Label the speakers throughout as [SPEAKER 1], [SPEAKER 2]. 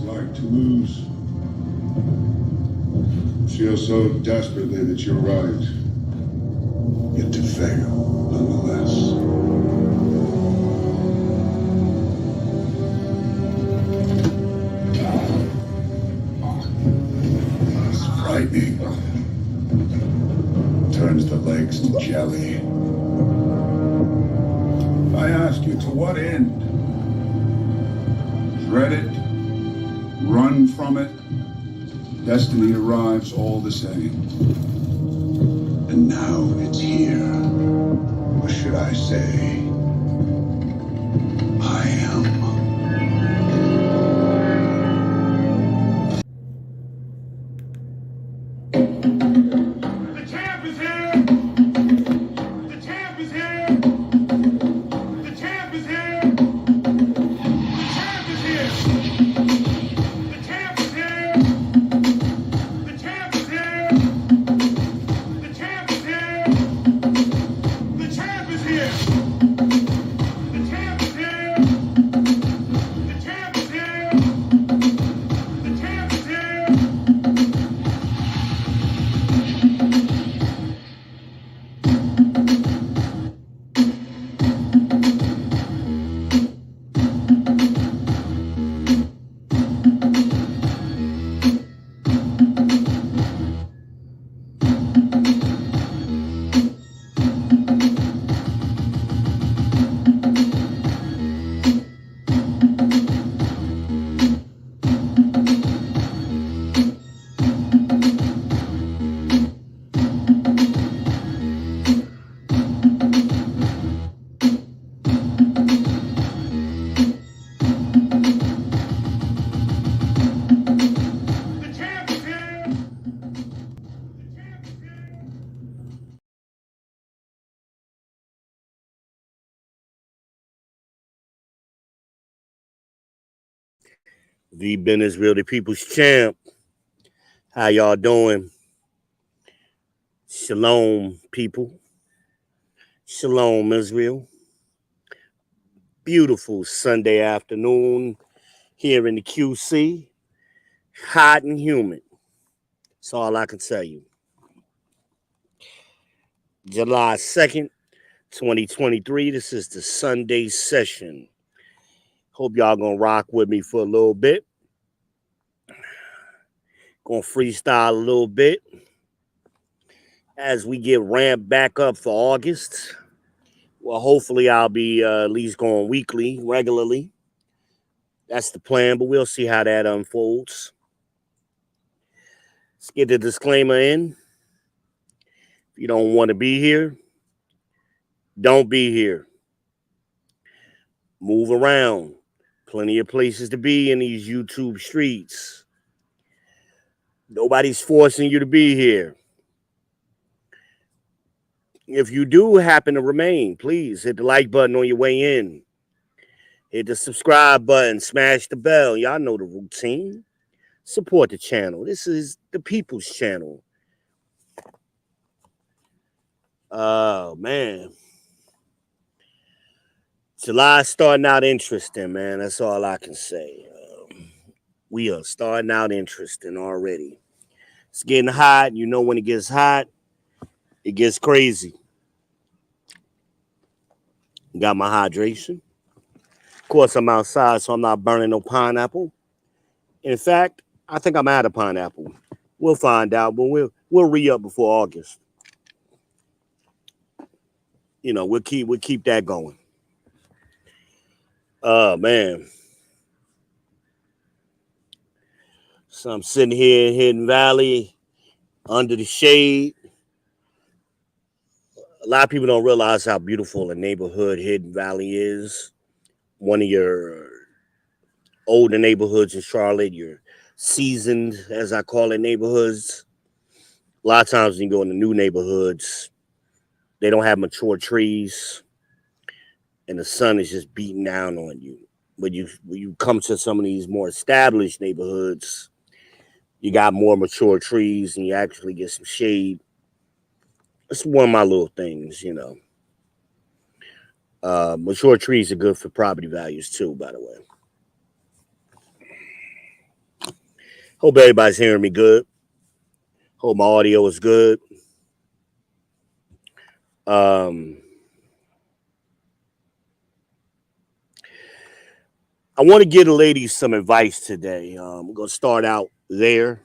[SPEAKER 1] like to lose. Feel so desperately that you're right. Yet to fail, nonetheless. It's frightening. Turns the legs to jelly. I ask you, to what end? Dread it? Run from it? Destiny arrives all the same. And now it's here. Or should I say, I am.
[SPEAKER 2] The champ is here! The champ is here! The champ is here! The champ is here! The champ is here! The champ is here! The champ is here! The champ is here! The champ is here! The champ is here! The champ is here! The champ is here! The champ is here!
[SPEAKER 3] The business real, the people's champ. How y'all doing? Shalom, people. Shalom, Israel. Beautiful Sunday afternoon here in the QC. Hot and humid. That's all I can tell you. July 2nd, 2023. This is the Sunday session. Hope y'all gonna rock with me for a little bit. Gonna freestyle a little bit as we get ramped back up for August. Well, hopefully I'll be at least going weekly, regularly. That's the plan, but we'll see how that unfolds. Let's get the disclaimer in. If you don't want to be here, don't be here. Move around. Plenty of places to be in these YouTube streets. Nobody's forcing you to be here. If you do happen to remain, please hit the like button on your way in. Hit the subscribe button. Smash the bell. Y'all know the routine. Support the channel. This is the people's channel. Oh, man. July starting out interesting, man. That's all I can say. We are starting out interesting already. It's getting hot. You know when it gets hot, it gets crazy. Got my hydration. Of course, I'm outside, so I'm not burning no pineapple. In fact, I think I'm out of pineapple. We'll find out, but we'll re-up before August. You know, we'll keep that going. Oh, man. So I'm sitting here in Hidden Valley under the shade. A lot of people don't realize how beautiful a neighborhood Hidden Valley is. One of your older neighborhoods in Charlotte, your seasoned, as I call it, neighborhoods. A lot of times when you go into new neighborhoods, they don't have mature trees, and the sun is just beating down on you. When you come to some of these more established neighborhoods, you got more mature trees, and you actually get some shade. It's one of my little things, you know. Mature trees are good for property values too, by the way. Hope everybody's hearing me good. Hope my audio is good. Um, I want to give the ladies some advice today. We're going to start out there.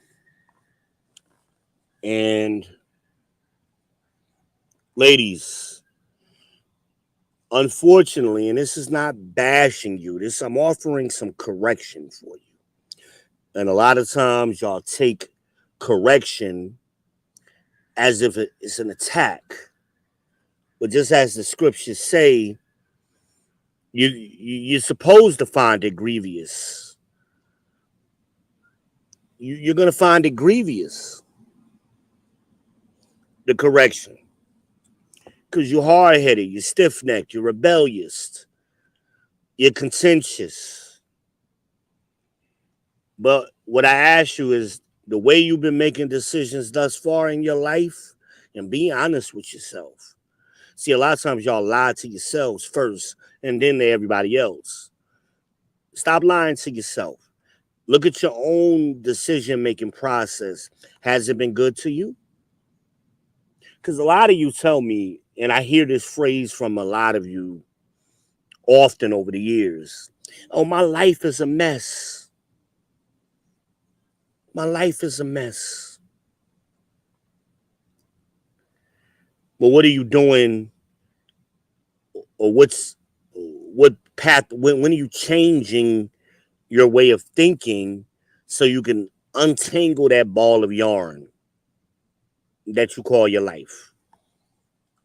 [SPEAKER 3] And ladies, unfortunately, and this is not bashing you, I'm offering some correction for you. And a lot of times y'all take correction as if it's an attack. But just as the scriptures say, you're supposed to find it grievous. You're going to find it grievous, the correction. Because you're hard-headed, you're stiff-necked, you're rebellious, you're contentious. But what I ask you is, the way you've been making decisions thus far in your life, and be honest with yourself. See, a lot of times y'all lie to yourselves first and then to everybody else. Stop lying to yourself. Look at your own decision-making process. Has it been good to you? Because a lot of you tell me, and I hear this phrase from a lot of you often over the years, oh, my life is a mess. My life is a mess. Well, what are you doing? Or what path, when are you changing your way of thinking so you can untangle that ball of yarn that you call your life?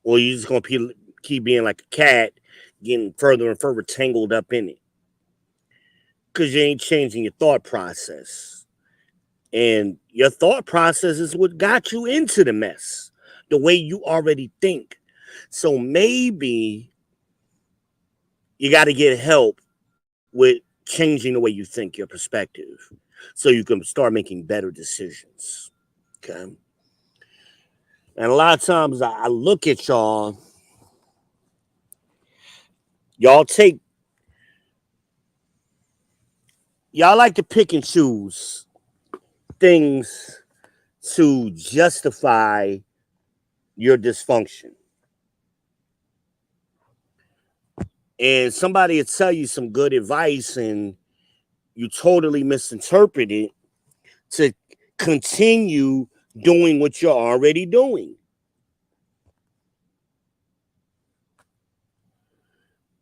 [SPEAKER 3] Or you just going to keep being like a cat, getting further and further tangled up in it? Because you ain't changing your thought process. And your thought process is what got you into the mess, the way you already think. So maybe you got to get help with changing the way you think, your perspective, so you can start making better decisions. Okay. And a lot of times I look at y'all like to pick and choose things to justify your dysfunction. And somebody will tell you some good advice and you totally misinterpret it to continue doing what you're already doing.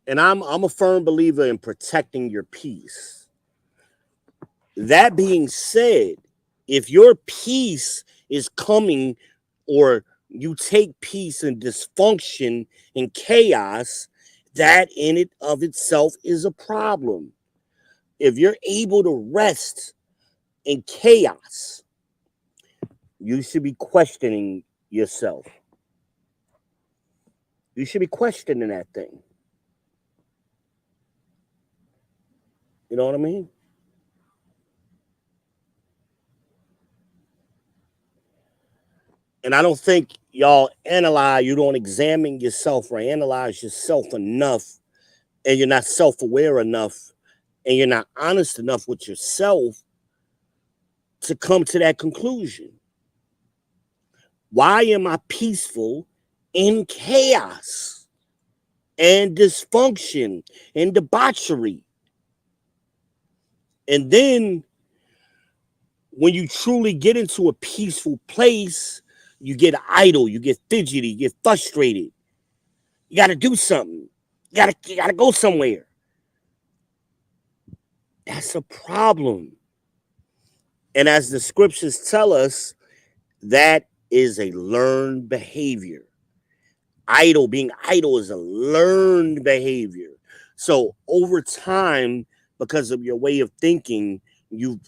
[SPEAKER 3] And I'm a firm believer in protecting your peace. That being said, if your peace is coming, or you take peace in dysfunction and chaos, that in it of itself is a problem. If you're able to rest in chaos, you should be questioning yourself. You should be questioning that thing. You know what I mean? And I don't think you don't examine yourself or analyze yourself enough, and you're not self-aware enough, and you're not honest enough with yourself to come to that conclusion. Why am I peaceful in chaos and dysfunction and debauchery? And then when you truly get into a peaceful place, you get idle, you get fidgety, you get frustrated. You got to do something. You got to go somewhere. That's a problem. And as the scriptures tell us, that is a learned behavior. Being idle is a learned behavior. So over time, because of your way of thinking, you've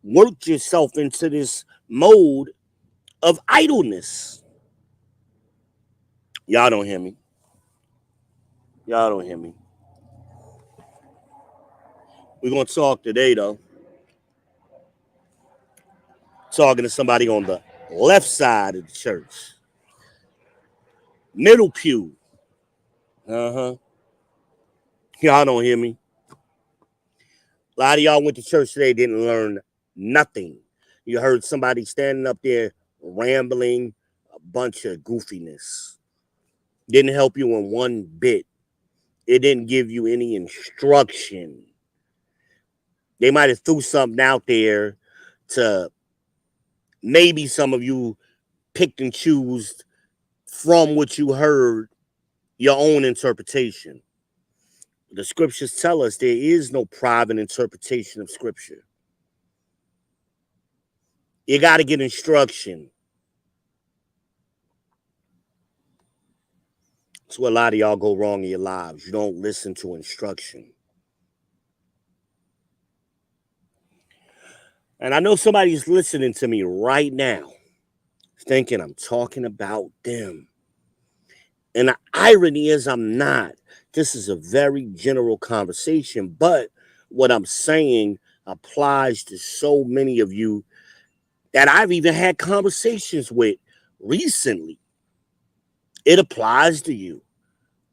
[SPEAKER 3] worked yourself into this mode of idleness. Y'all don't hear me. Y'all don't hear me. We're going to talk today, though. Talking to somebody on the left side of the church. Middle pew. Uh-huh. Y'all don't hear me. A lot of y'all went to church today, didn't learn nothing. You heard somebody standing up there rambling a bunch of goofiness. Didn't help you in one bit. It didn't give you any instruction. They might have threw something out there to maybe some of you picked and choose from what you heard your own interpretation. The scriptures tell us there is no private interpretation of scripture. You got to get instruction. That's where a lot of y'all go wrong in your lives. You don't listen to instruction. And I know somebody's listening to me right now thinking I'm talking about them. And the irony is I'm not. This is a very general conversation, but what I'm saying applies to so many of you that I've even had conversations with recently. It applies to you.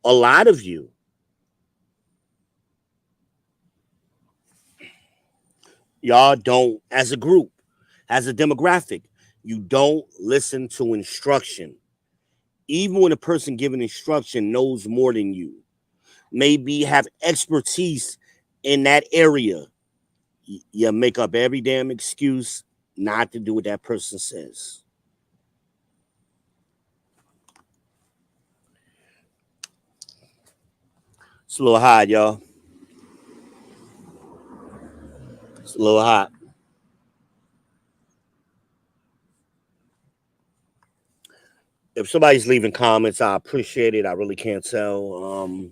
[SPEAKER 3] A lot of you. Y'all don't, as a group, as a demographic, you don't listen to instruction. Even when a person giving instruction knows more than you, maybe have expertise in that area, you make up every damn excuse not to do what that person says. It's a little hot, y'all. It's a little hot. If somebody's leaving comments, I appreciate it. I really can't tell.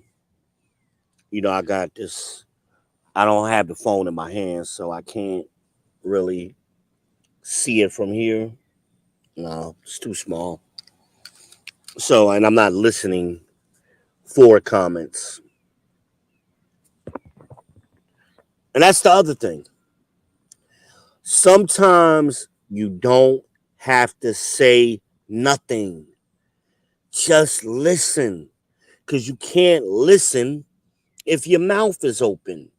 [SPEAKER 3] I got this. I don't have the phone in my hand, so I can't really see it from here. No, it's too small. So, and I'm not listening for comments. And that's the other thing. Sometimes you don't have to say nothing. Just listen. Because you can't listen if your mouth is open.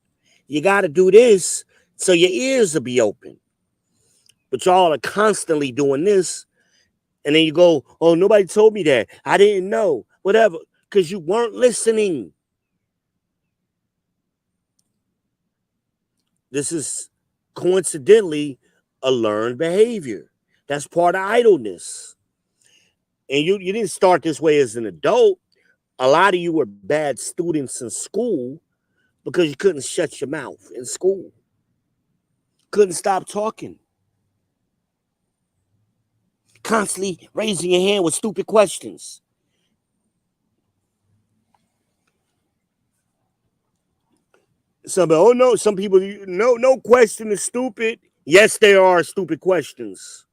[SPEAKER 3] You got to do this so your ears will be open. But y'all are constantly doing this. And then you go, oh, nobody told me that. I didn't know. Whatever. Because you weren't listening. This is coincidentally a learned behavior. That's part of idleness. And you didn't start this way as an adult. A lot of you were bad students in school because you couldn't shut your mouth in school. Couldn't stop talking. Constantly raising your hand with stupid questions. Oh no, some people, no question is stupid. Yes, there are stupid questions.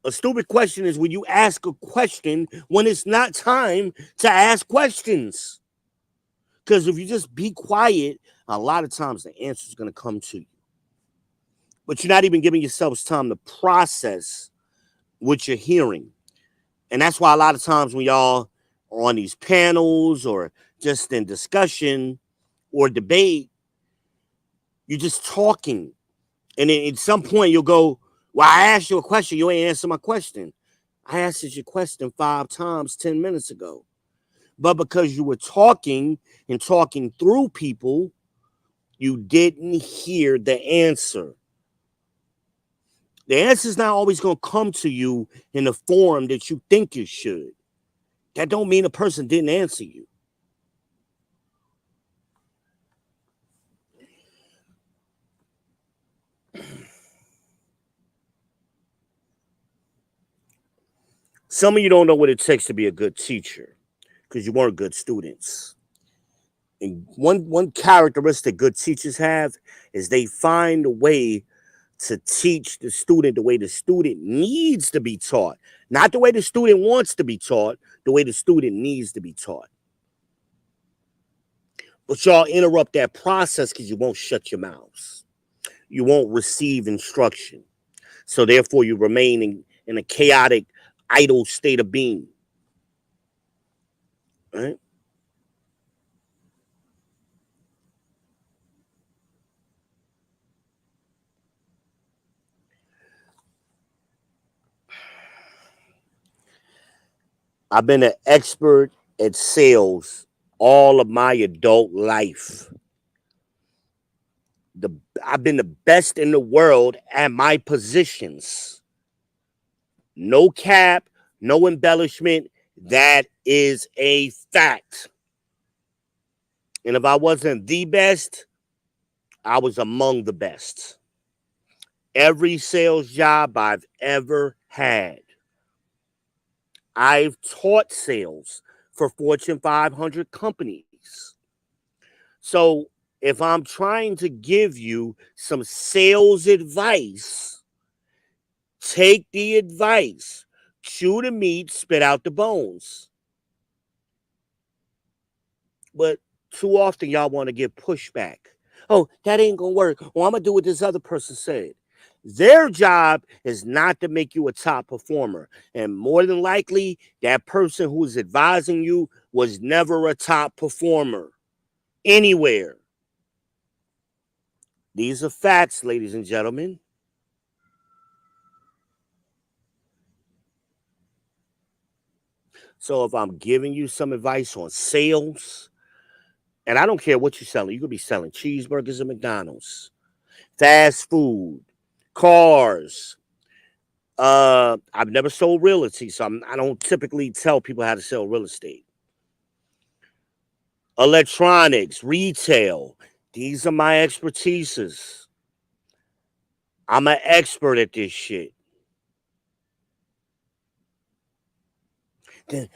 [SPEAKER 3] A stupid question is when you ask a question when it's not time to ask questions. Because if you just be quiet, a lot of times the answer is going to come to you. But you're not even giving yourselves time to process what you're hearing. And that's why a lot of times when y'all are on these panels or just in discussion or debate, you're just talking. And then at some point you'll go, well, I asked you a question. You ain't answer my question. I asked you a question 5 times 10 minutes ago. But because you were talking and talking through people, you didn't hear the answer. The answer is not always going to come to you in the form that you think it should. That don't mean a person didn't answer you. Some of you don't know what it takes to be a good teacher because you weren't good students. And one characteristic good teachers have is they find a way to teach the student the way the student needs to be taught. Not the way the student wants to be taught, the way the student needs to be taught. But y'all interrupt that process because you won't shut your mouths. You won't receive instruction. So therefore you remain in a chaotic, idle state of being. Right? I've been an expert at sales all of my adult life. The I've been the best in the world at my positions. No cap, no embellishment. That is a fact. And if I wasn't the best, I was among the best. Every sales job I've ever had, I've taught sales for Fortune 500 companies. So if I'm trying to give you some sales advice, take the advice, chew the meat, spit out the bones. But too often y'all want to give pushback. Oh, that ain't gonna work. Well, I'm gonna do what this other person said. Their job is not to make you a top performer. And more than likely, that person who's advising you was never a top performer anywhere. These are facts, ladies and gentlemen. So if I'm giving you some advice on sales, and I don't care what you're selling, you could be selling cheeseburgers at McDonald's, fast food, cars. I've never sold realty, so I don't typically tell people how to sell real estate. Electronics, retail, these are my expertises. I'm an expert at this shit.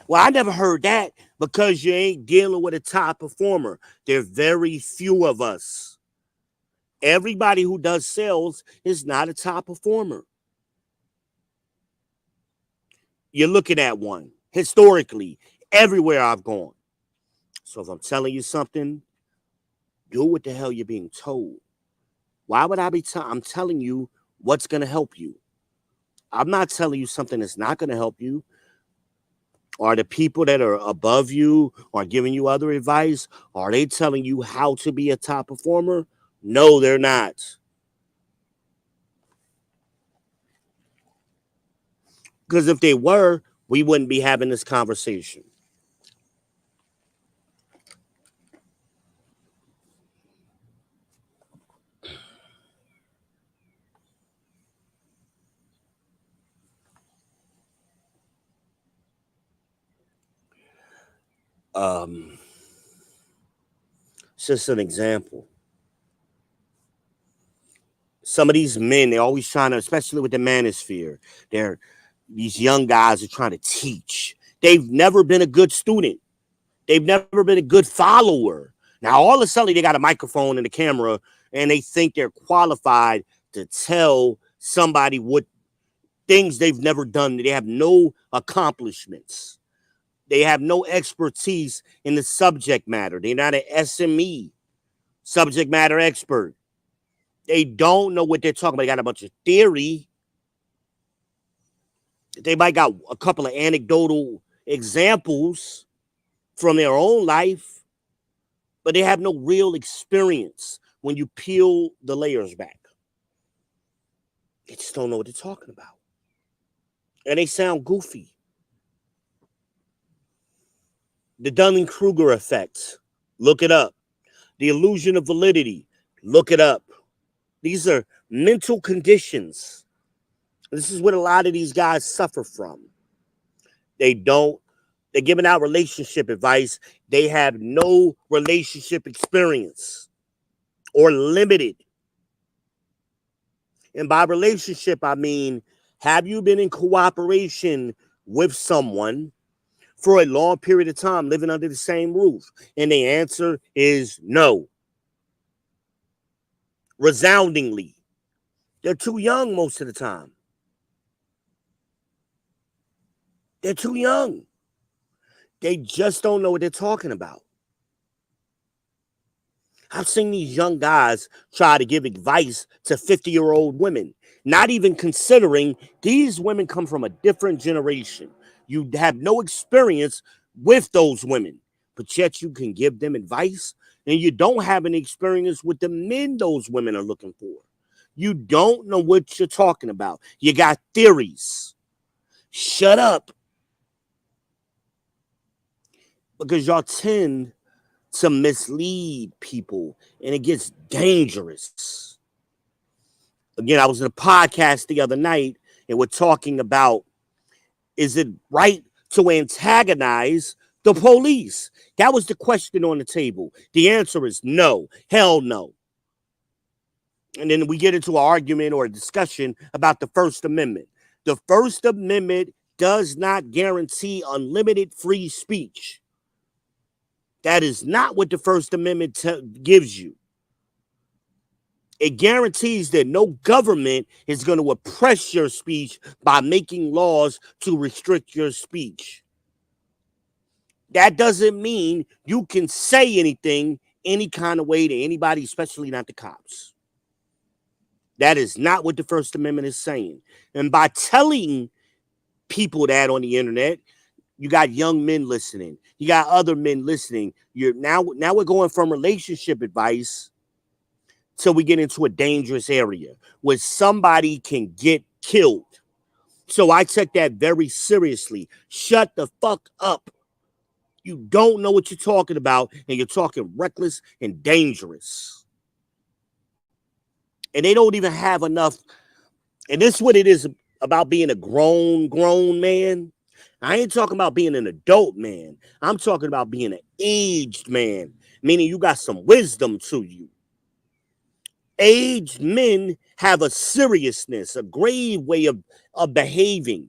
[SPEAKER 3] Well, I never heard that because you ain't dealing with a top performer. There are very few of us. Everybody who does sales is not a top performer. You're looking at one historically everywhere I've gone. So if I'm telling you something, do what the hell you're being told. Why would I be I'm telling you what's going to help you. I'm not telling you something that's not going to help you. Are the people that are above you or giving you other advice, are they telling you how to be a top performer? No, they're not. Because if they were, we wouldn't be having this conversation. Um, it's just an example. Some of these men, they're always trying to, especially with the manosphere, these young guys are trying to teach. They've never been a good student. They've never been a good follower. Now, all of a sudden, they got a microphone and a camera, and they think they're qualified to tell somebody what things they've never done. They have no accomplishments. They have no expertise in the subject matter. They're not an SME, subject matter expert. They don't know what they're talking about. They got a bunch of theory. They might got a couple of anecdotal examples from their own life, but they have no real experience when you peel the layers back. They just don't know what they're talking about. And they sound goofy. The Dunning-Kruger effect, look it up. The illusion of validity, look it up. These are mental conditions. This is what a lot of these guys suffer from. They're giving out relationship advice. They have no relationship experience or limited. And by relationship, I mean, have you been in cooperation with someone for a long period of time living under the same roof? And the answer is no. Resoundingly. They're too young most of the time. They're too young. They just don't know what they're talking about. I've seen these young guys try to give advice to 50-year-old women, not even considering these women come from a different generation. You have no experience with those women, but yet you can give them advice, and you don't have any experience with the men those women are looking for. You don't know what you're talking about. You got theories. Shut up. because y'all tend to mislead people and it gets dangerous. Again, I was in a podcast the other night and we're talking about, is it right to antagonize the police? That was the question on the table. The answer is no. Hell no. And then we get into an argument or a discussion about the First Amendment. The First Amendment does not guarantee unlimited free speech. That is not what the First Amendment gives you. It guarantees that no government is going to oppress your speech by making laws to restrict your speech. That doesn't mean you can say anything any kind of way to anybody, especially not the cops. That is not what the First Amendment is saying. And by telling people that on the internet, you got young men listening. You got other men listening. Now we're going from relationship advice till we get into a dangerous area where somebody can get killed. So I take that very seriously. Shut the fuck up. You don't know what you're talking about, and you're talking reckless and dangerous. And they don't even have enough. And this is what it is about being a grown man. I ain't talking about being an adult man. I'm talking about being an aged man, meaning you got some wisdom to you. Aged men have a seriousness, a grave way of behaving.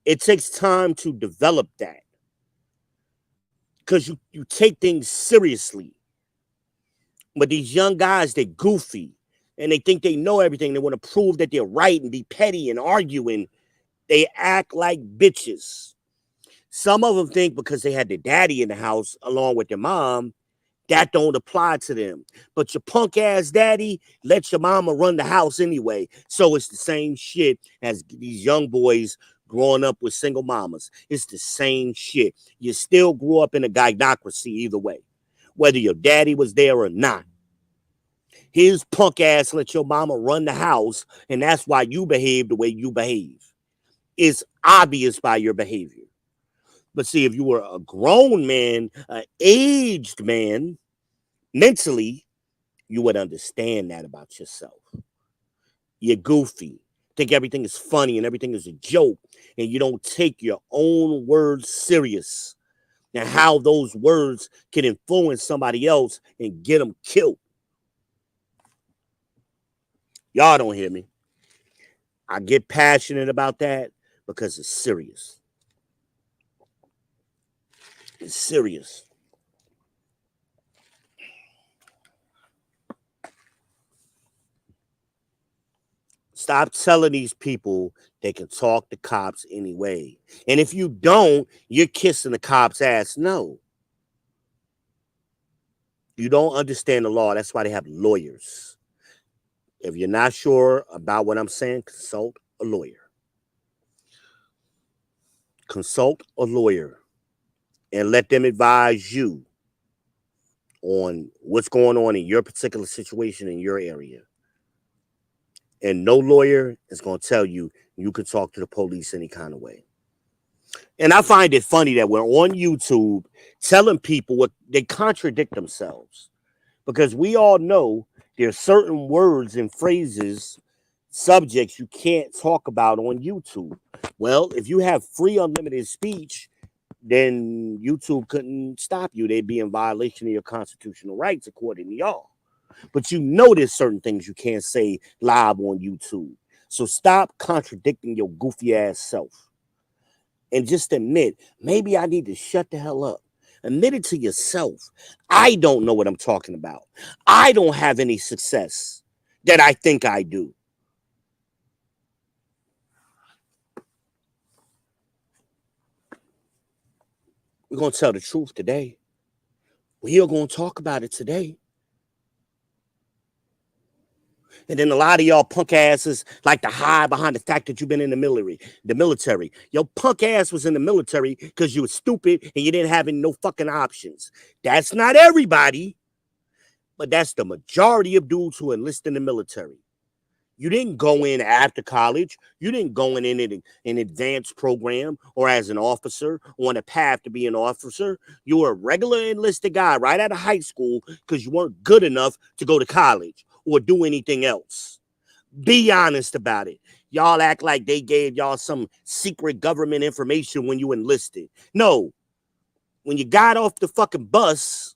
[SPEAKER 3] It takes time to develop that because you take things seriously. But these young guys, they're goofy and they think they know everything. They want to prove that they're right and be petty and arguing. They act like bitches. Some of them think because they had their daddy in the house along with their mom, that don't apply to them. But your punk ass daddy let your mama run the house anyway. So it's the same shit as these young boys growing up with single mamas. It's the same shit. You still grew up in a gynocracy either way, whether your daddy was there or not. His punk ass let your mama run the house, and that's why you behave the way you behave. It's obvious by your behavior. But see, if you were a grown man, an aged man, mentally, you would understand that about yourself. You're goofy, think everything is funny and everything is a joke, and you don't take your own words serious and how those words can influence somebody else and get them killed. Y'all don't hear me. I get passionate about that because it's serious. It's serious. Stop telling these people they can talk to cops anyway. And if you don't, you're kissing the cop's ass. No. You don't understand the law. That's why they have lawyers. If you're not sure about what I'm saying, consult a lawyer. Consult a lawyer and let them advise you on what's going on in your particular situation in your area. And no lawyer is going to tell you you can talk to the police any kind of way. And I find it funny that we're on YouTube telling people what they contradict themselves, because we all know there's certain words and phrases, subjects you can't talk about on YouTube. Well, if you have free unlimited speech, then YouTube couldn't stop you. They'd be in violation of your constitutional rights, according to y'all. But you know there's certain things you can't say live on YouTube. So stop contradicting your goofy ass self. And just admit, maybe I need to shut the hell up. Admit it to yourself. I don't know what I'm talking about. I don't have any success that I think I do. We're going to tell the truth today. We are going to talk about it today. And then a lot of y'all punk asses like to hide behind the fact that you've been in the military. Your punk ass was in the military because you were stupid and you didn't have any no fucking options. That's not everybody, but that's the majority of dudes who enlist in the military. You didn't go in after college. You didn't go in an advanced program or as an officer on a path to be an officer. You were a regular enlisted guy right out of high school because you weren't good enough to go to college or do anything else. Be honest about it. Y'all act like they gave y'all some secret government information when you enlisted. No, when you got off the fucking bus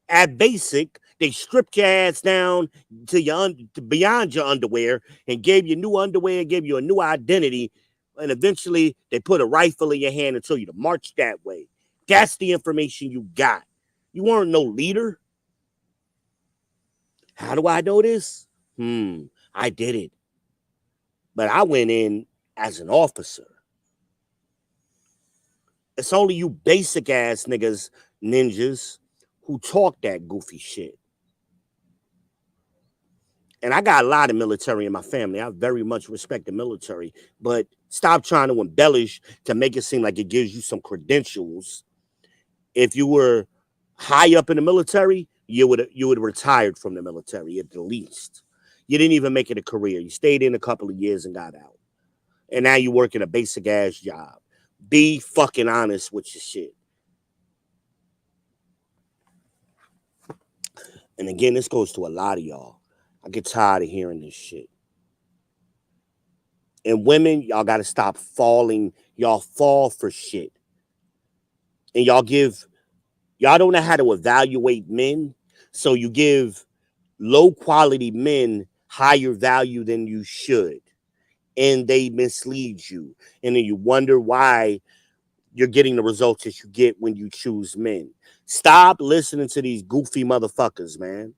[SPEAKER 3] at basic, they stripped your ass down to beyond your underwear and gave you new underwear, gave you a new identity, and eventually they put a rifle in your hand and told you to march that way. That's the information you got. You weren't no leader. How do I know this? I did it. But I went in as an officer. It's only you basic ass niggas, ninjas, who talk that goofy shit. And I got a lot of military in my family. I very much respect the military, but stop trying to embellish to make it seem like it gives you some credentials. If you were high up in the military, you would have retired from the military at the least. You didn't even make it a career. You stayed in a couple of years and got out. And now you work in a basic ass job. Be fucking honest with your shit. And again, this goes to a lot of y'all. I get tired of hearing this shit. And women, y'all got to stop falling. Y'all fall for shit. And y'all don't know how to evaluate men. So you give low quality men higher value than you should. And they mislead you. And then you wonder why you're getting the results that you get when you choose men. Stop listening to these goofy motherfuckers, man.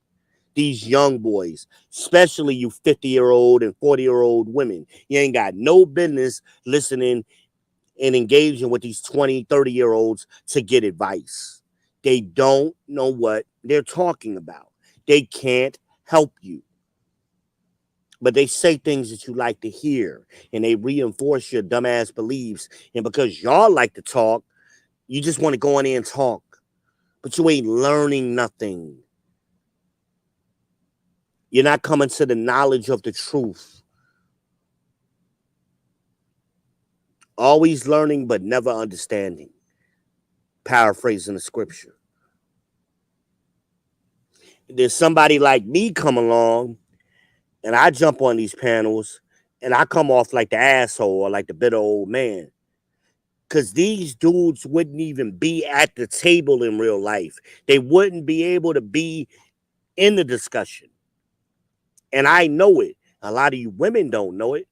[SPEAKER 3] These young boys, especially you 50-year-old and 40-year-old women. You ain't got no business listening and engaging with these 20, 30-year-olds to get advice. They don't know what they're talking about. They can't help you. But they say things that you like to hear, and they reinforce your dumbass beliefs. And because y'all like to talk, you just want to go in there and talk. But you ain't learning nothing. You're not coming to the knowledge of the truth. Always learning, but never understanding. Paraphrasing the scripture. There's somebody like me come along, and I jump on these panels, and I come off like the asshole or like the bitter old man. Because these dudes wouldn't even be at the table in real life. They wouldn't be able to be in the discussion. And I know it. A lot of you women don't know it.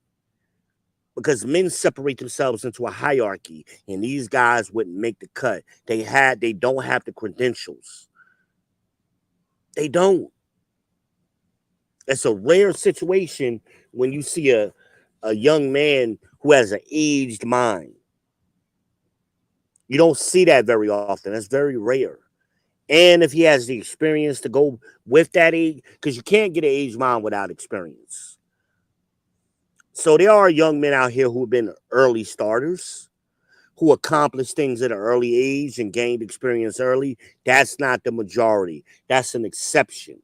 [SPEAKER 3] Because men separate themselves into a hierarchy. And these guys wouldn't make the cut. They don't have the credentials. They don't. It's a rare situation when you see a young man who has an aged mind. You don't see that very often. That's very rare. And if he has the experience to go with that age, because you can't get an aged mind without experience. So there are young men out here who have been early starters, who accomplished things at an early age and gained experience early. That's not the majority. That's an exception.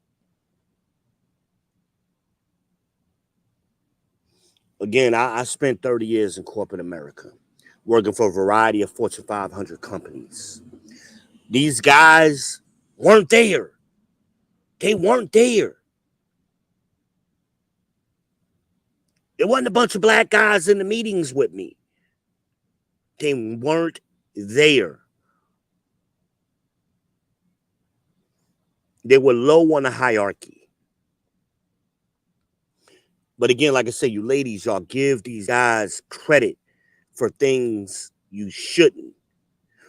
[SPEAKER 3] Again, I spent 30 years in corporate America, working for a variety of Fortune 500 companies. These guys weren't there. They weren't there. There wasn't a bunch of black guys in the meetings with me. They weren't there. They were low on the hierarchy. But again, like I say, you ladies, y'all give these guys credit for things you shouldn't.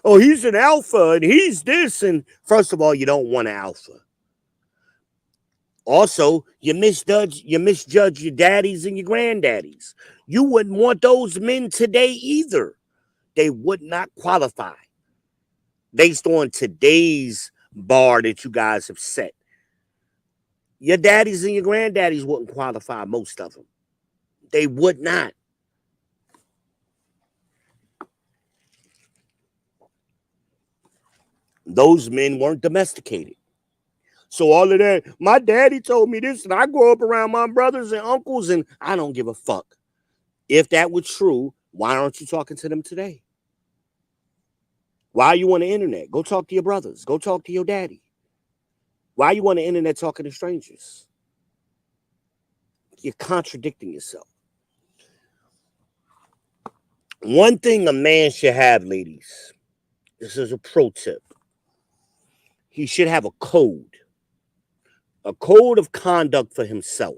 [SPEAKER 3] Oh, he's an alpha and he's this. And first of all, you don't want an alpha. Also, you misjudge your daddies and your granddaddies. You wouldn't want those men today either. They would not qualify based on today's bar that you guys have set. Your daddies and your granddaddies wouldn't qualify, most of them. They would not. Those men weren't domesticated. So all of that, my daddy told me this, and I grew up around my brothers and uncles, and I don't give a fuck. If that was true, why aren't you talking to them today? Why are you on the internet? Go talk to your brothers. Go talk to your daddy. Why are you on the internet talking to strangers? You're contradicting yourself. One thing a man should have, ladies, this is a pro tip. He should have a code of conduct for himself.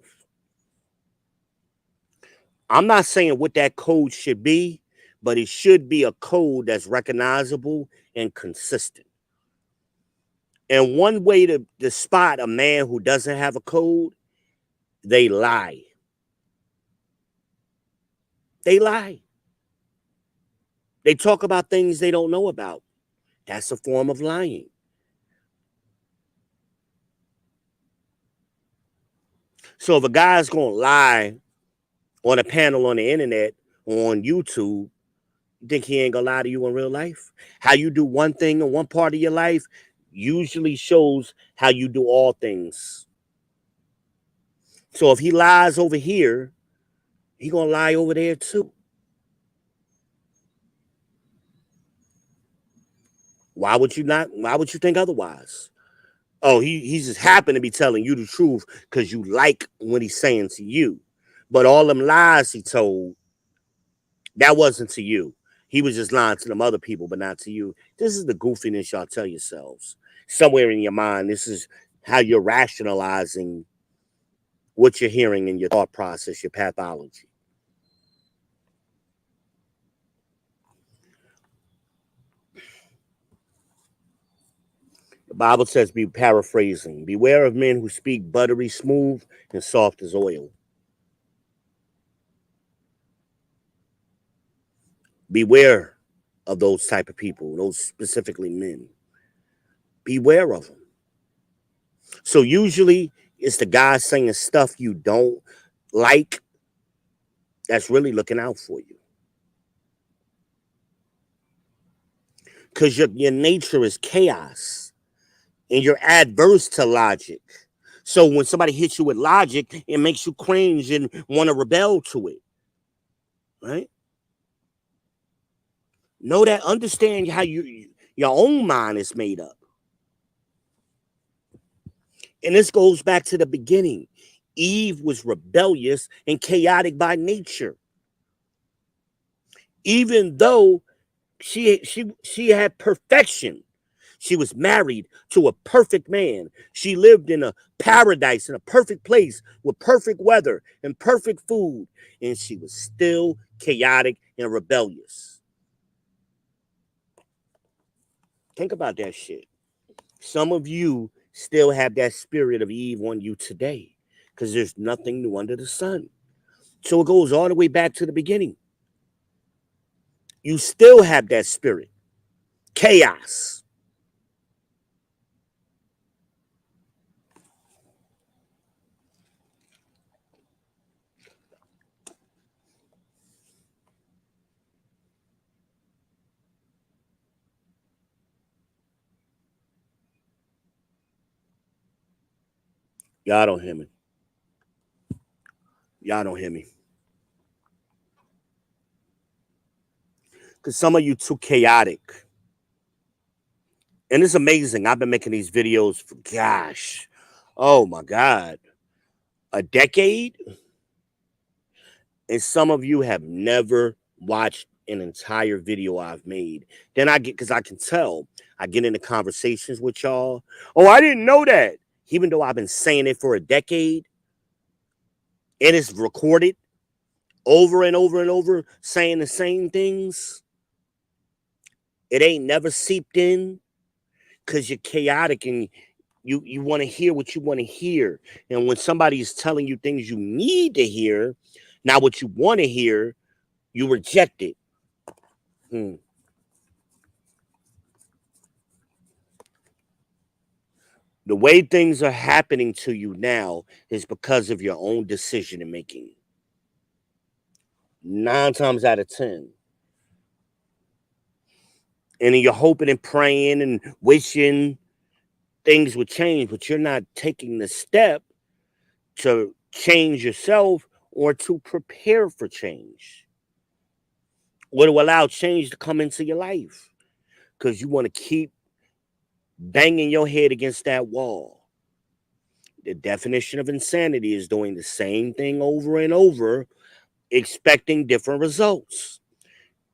[SPEAKER 3] I'm not saying what that code should be, but it should be a code that's recognizable and consistent. And one way to spot a man who doesn't have a code, they lie. They lie. They talk about things they don't know about. That's a form of lying. So if a guy's going to lie on a panel on the internet or on YouTube, you think he ain't going to lie to you in real life? How you do one thing in one part of your life usually shows how you do all things. So if he lies over here, he going to lie over there too. Why would you think otherwise? Oh, he just happened to be telling you the truth because you like what he's saying to you. But all them lies he told, that wasn't to you. He was just lying to them other people, but not to you. This is the goofiness y'all tell yourselves. Somewhere in your mind, this is how you're rationalizing what you're hearing in your thought process, your pathology. The Bible says, be paraphrasing, beware of men who speak buttery smooth and soft as oil. Beware of those type of people, those specifically men. Beware of them. So usually it's the guy saying stuff you don't like that's really looking out for you. Because your nature is chaos and you're adverse to logic. So when somebody hits you with logic, it makes you cringe and want to rebel to it. Right? Know that, understand how your own mind is made up. And this goes back to the beginning. Eve was rebellious and chaotic by nature. Even though she had perfection. She was married to a perfect man. She lived in a paradise, in a perfect place with perfect weather and perfect food. And she was still chaotic and rebellious. Think about that shit. Some of you still have that spirit of Eve on you today because there's nothing new under the sun. So it goes all the way back to the beginning. You still have that spirit. Chaos. Y'all don't hear me. Y'all don't hear me. Because some of you too chaotic. And it's amazing. I've been making these videos for, gosh, oh my God, a decade. And some of you have never watched an entire video I've made. Then because I can tell, I get into conversations with y'all. Oh, I didn't know that. Even though I've been saying it for a decade and it's recorded over and over and over, saying the same things, it ain't never seeped in because you're chaotic and you want to hear what you want to hear. And when somebody is telling you things you need to hear, not what you want to hear, you reject it. The way things are happening to you now is because of your own decision making. 9 times out of 10. And then you're hoping and praying and wishing things would change, but you're not taking the step to change yourself or to prepare for change or to allow change to come into your life because you want to keep banging your head against that wall. The definition of insanity is doing the same thing over and over, expecting different results.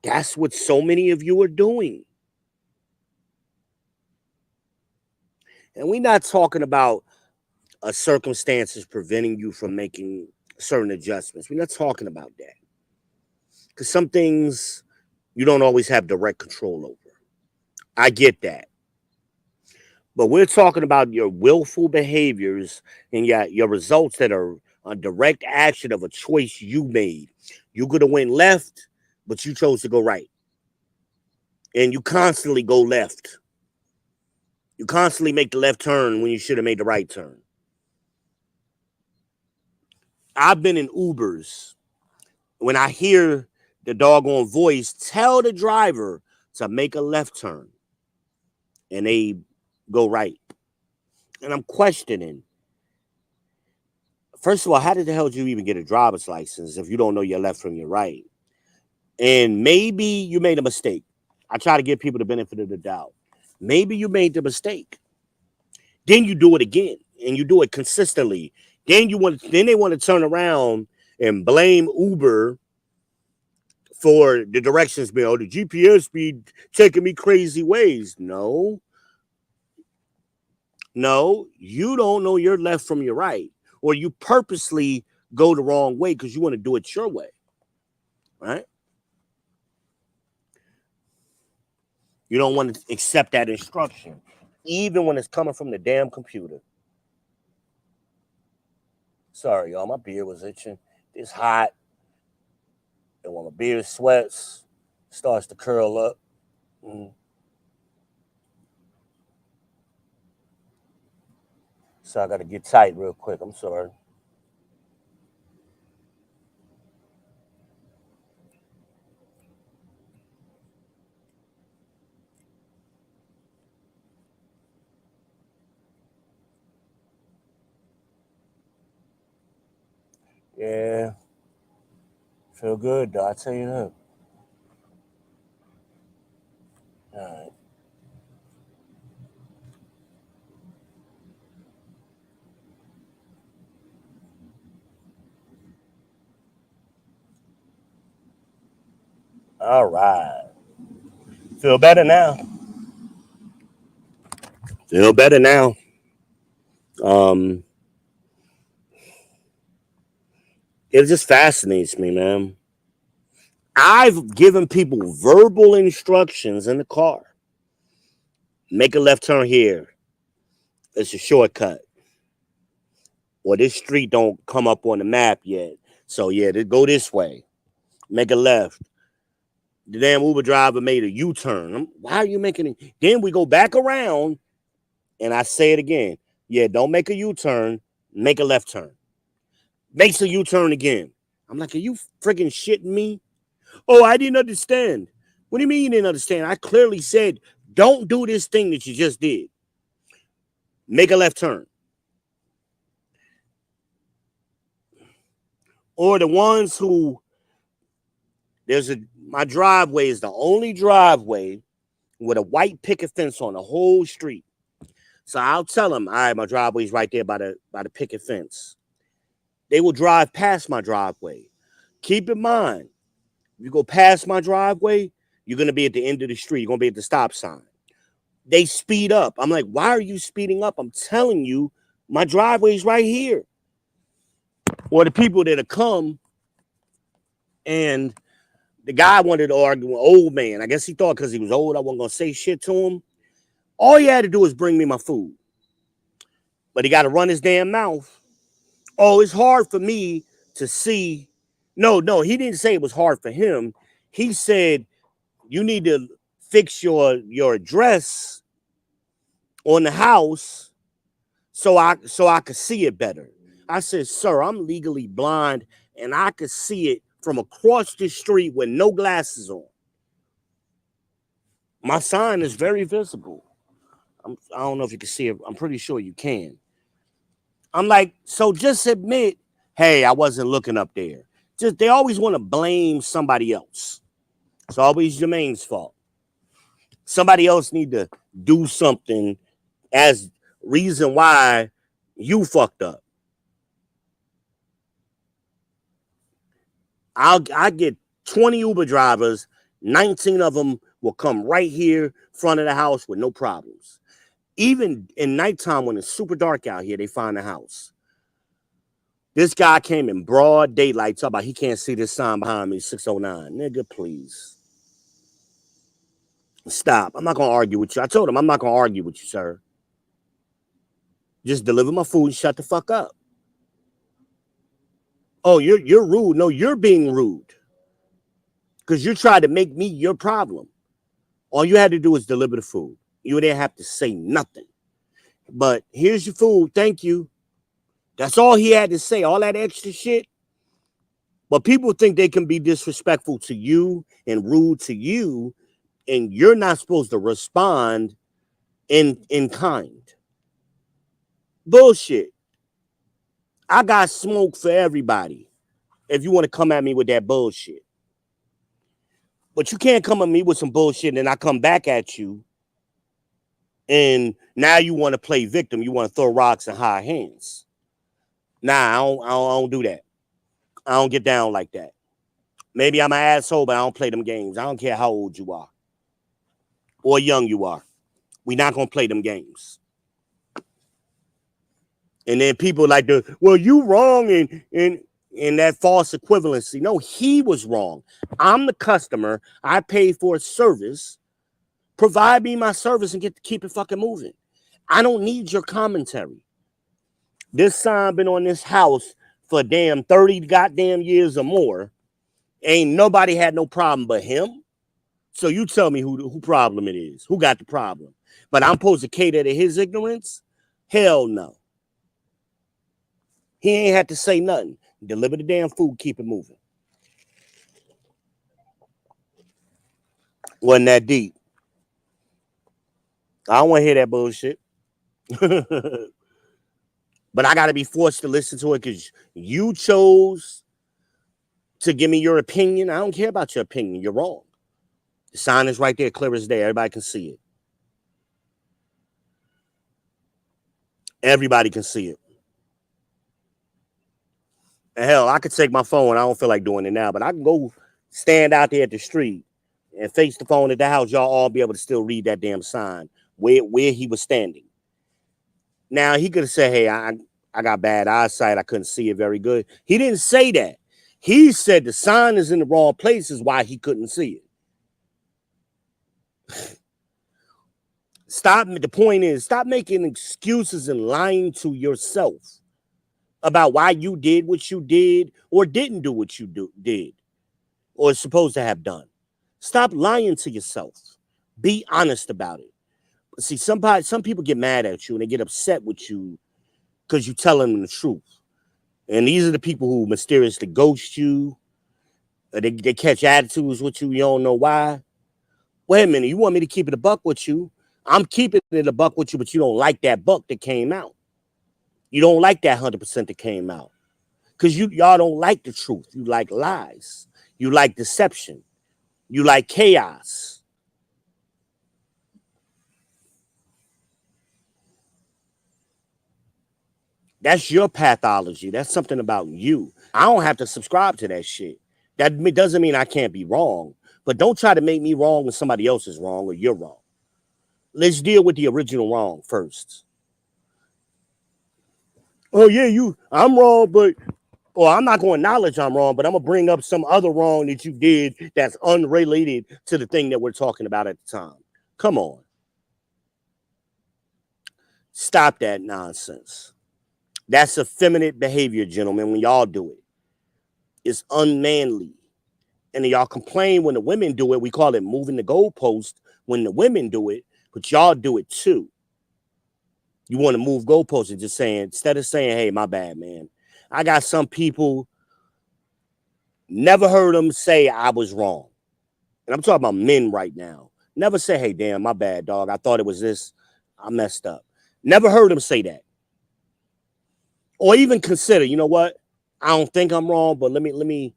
[SPEAKER 3] That's what so many of you are doing. And we're not talking about circumstances preventing you from making certain adjustments. We're not talking about that. Because some things you don't always have direct control over. I get that. But we're talking about your willful behaviors and your results that are a direct action of a choice you made. You could have went left, but you chose to go right. And you constantly go left. You constantly make the left turn when you should have made the right turn. I've been in Ubers. When I hear the doggone voice, tell the driver to make a left turn. And they go right. And I'm questioning. First of all, how the hell did you even get a driver's license if you don't know your left from your right? And maybe you made a mistake. I try to give people the benefit of the doubt. Maybe you made the mistake. Then you do it again, and you do it consistently. Then they want to turn around and blame Uber for the directions being, oh, the GPS be taking me crazy ways. No, you don't know your left from your right, or you purposely go the wrong way because you want to do it your way, right? You don't want to accept that instruction, even when it's coming from the damn computer. Sorry, y'all, my beard was itching. It's hot, and when my beard sweats, it starts to curl up. So I got to get tight real quick. I'm sorry. Yeah, feel good though. I tell you that. All right. All right. Feel better now. Feel better now. Um, it just fascinates me, man. I've given people verbal instructions in the car. Make a left turn here. It's a shortcut. Or this street don't come up on the map yet. So yeah, go this way. Make a left. The damn Uber driver made a U-turn. Why are you making it? Then we go back around and I say it again. Yeah, don't make a U-turn. Make a left turn. Makes a U-turn again. I'm like, are you freaking shitting me? Oh, I didn't understand. What do you mean you didn't understand? I clearly said, don't do this thing that you just did. Make a left turn. Or the ones who my driveway is the only driveway with a white picket fence on the whole street. So I'll tell them, all right, my driveway's right there by the picket fence. They will drive past my driveway. Keep in mind, if you go past my driveway, you're going to be at the end of the street. You're going to be at the stop sign. They speed up. I'm like, why are you speeding up? I'm telling you, my driveway's right here. Or the people that have come and the guy wanted to argue with an old man. I guess he thought because he was old, I wasn't going to say shit to him. All he had to do was bring me my food. But he got to run his damn mouth. Oh, it's hard for me to see. No, he didn't say it was hard for him. He said, you need to fix your address on the house so I could see it better. I said, sir, I'm legally blind and I could see it from across the street with no glasses on. My sign is very visible. I don't know if you can see it. I'm pretty sure you can. I'm like, so just admit, hey, I wasn't looking up there. Just they always want to blame somebody else. It's always Jermaine's fault. Somebody else need to do something as reason why you fucked up. I get 20 Uber drivers, 19 of them will come right here front of the house with no problems. Even in nighttime when it's super dark out here, they find the house. This guy came in broad daylight, talking about he can't see this sign behind me, 609. Nigga, please. Stop. I'm not going to argue with you. I told him I'm not going to argue with you, sir. Just deliver my food and shut the fuck up. Oh, you're rude. No, you're being rude. Because you tried to make me your problem. All you had to do was deliver the food. You didn't have to say nothing. But here's your food. Thank you. That's all he had to say. All that extra shit. But people think they can be disrespectful to you and rude to you, and you're not supposed to respond in kind. Bullshit. I got smoke for everybody if you want to come at me with that bullshit. But you can't come at me with some bullshit and then I come back at you and now you want to play victim. You want to throw rocks and hide hands. Nah, I don't do that. I don't get down like that. Maybe I'm an asshole, but I don't play them games. I don't care how old you are or young you are. We're not going to play them games. And then people like well, you wrong in that false equivalency. No, he was wrong. I'm the customer. I paid for a service. Provide me my service and get to keep it fucking moving. I don't need your commentary. This sign been on this house for damn 30 goddamn years or more. Ain't nobody had no problem but him. So you tell me who problem it is. Who got the problem? But I'm supposed to cater to his ignorance? Hell no. He ain't had to say nothing. Deliver the damn food, keep it moving. Wasn't that deep. I don't want to hear that bullshit. But I got to be forced to listen to it because you chose to give me your opinion. I don't care about your opinion. You're wrong. The sign is right there, clear as day. Everybody can see it. Everybody can see it. And hell, I could take my phone. I don't feel like doing it now, but I can go stand out there at the street and face the phone at the house. Y'all all be able to still read that damn sign where he was standing. Now, he could have said, hey, I got bad eyesight. I couldn't see it very good. He didn't say that. He said the sign is in the wrong place is why he couldn't see it. The point is, stop making excuses and lying to yourself about why you did what you did or didn't do what you did or supposed to have done. Stop lying to yourself. Be honest about it. See, some people get mad at you and they get upset with you because you tell them the truth. And these are the people who mysteriously ghost you. They catch attitudes with you. You don't know why. Wait a minute. You want me to keep it a buck with you? I'm keeping it a buck with you, but you don't like that buck that came out. You don't like that 100% that came out. Because y'all don't like the truth. You like lies. You like deception. You like chaos. That's your pathology. That's something about you. I don't have to subscribe to that shit. That doesn't mean I can't be wrong. But don't try to make me wrong when somebody else is wrong or you're wrong. Let's deal with the original wrong first. Oh, yeah, I'm wrong, but I'm not going to acknowledge I'm wrong, but I'm going to bring up some other wrong that you did that's unrelated to the thing that we're talking about at the time. Come on. Stop that nonsense. That's effeminate behavior, gentlemen, when y'all do it. It's unmanly. And y'all complain when the women do it. We call it moving the goalpost when the women do it, but y'all do it too. You want to move goalposts and just saying, instead of saying, hey, my bad, man. I got some people, never heard them say I was wrong. And I'm talking about men right now. Never say, hey, damn, my bad, dog. I thought it was this. I messed up. Never heard him say that. Or even consider, you know what? I don't think I'm wrong, but let me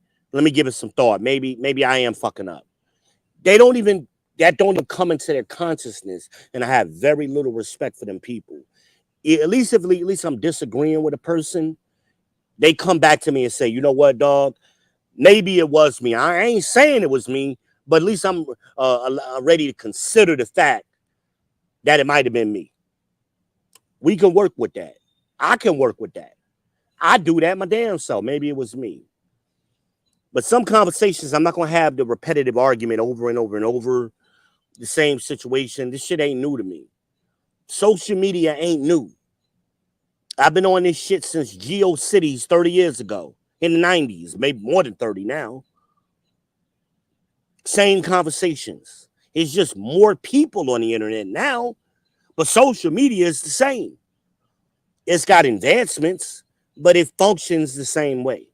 [SPEAKER 3] give it some thought. Maybe I am fucking up. They don't even that don't even come into their consciousness, and I have very little respect for them people. At least I'm disagreeing with a person, they come back to me and say, you know what, dog? Maybe it was me. I ain't saying it was me, but at least I'm ready to consider the fact that it might have been me. We can work with that. I can work with that. I do that my damn self. Maybe it was me. But some conversations, I'm not going to have the repetitive argument over and over and over. The same situation. This shit ain't new to me. Social media ain't new. I've been on this shit since GeoCities 30 years ago. In the 90s. Maybe more than 30 now. Same conversations. It's just more people on the internet now. But social media is the same. It's got advancements, but it functions the same way.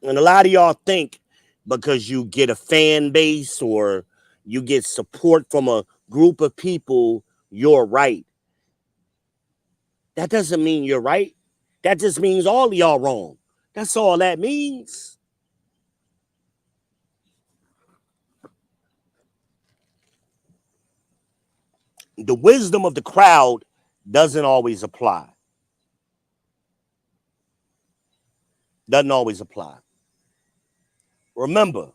[SPEAKER 3] And a lot of y'all think because you get a fan base or you get support from a group of people, you're right. That doesn't mean you're right. That just means all of y'all wrong. That's all that means. The wisdom of the crowd doesn't always apply. Doesn't always apply. Remember,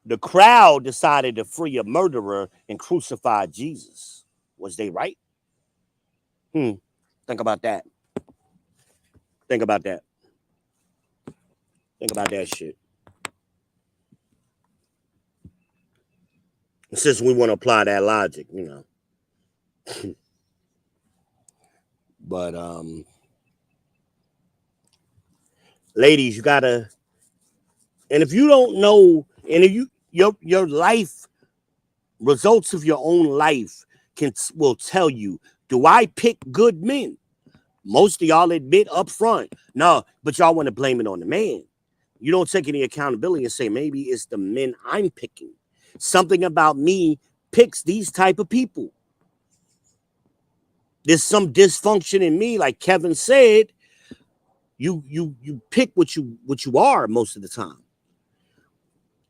[SPEAKER 3] the crowd decided to free a murderer and crucify Jesus. Was they right? Think about that. Think about that. Think about that shit. Since we want to apply that logic, you know. But ladies, you gotta, and if you don't know, and if your life results of your own life will tell you, do I pick good men? Most of y'all admit up front, no, but y'all want to blame it on the man. You don't take any accountability and say, maybe it's the men I'm picking. Something about me picks these type of people. There's some dysfunction in me, like Kevin said. You pick what you are most of the time.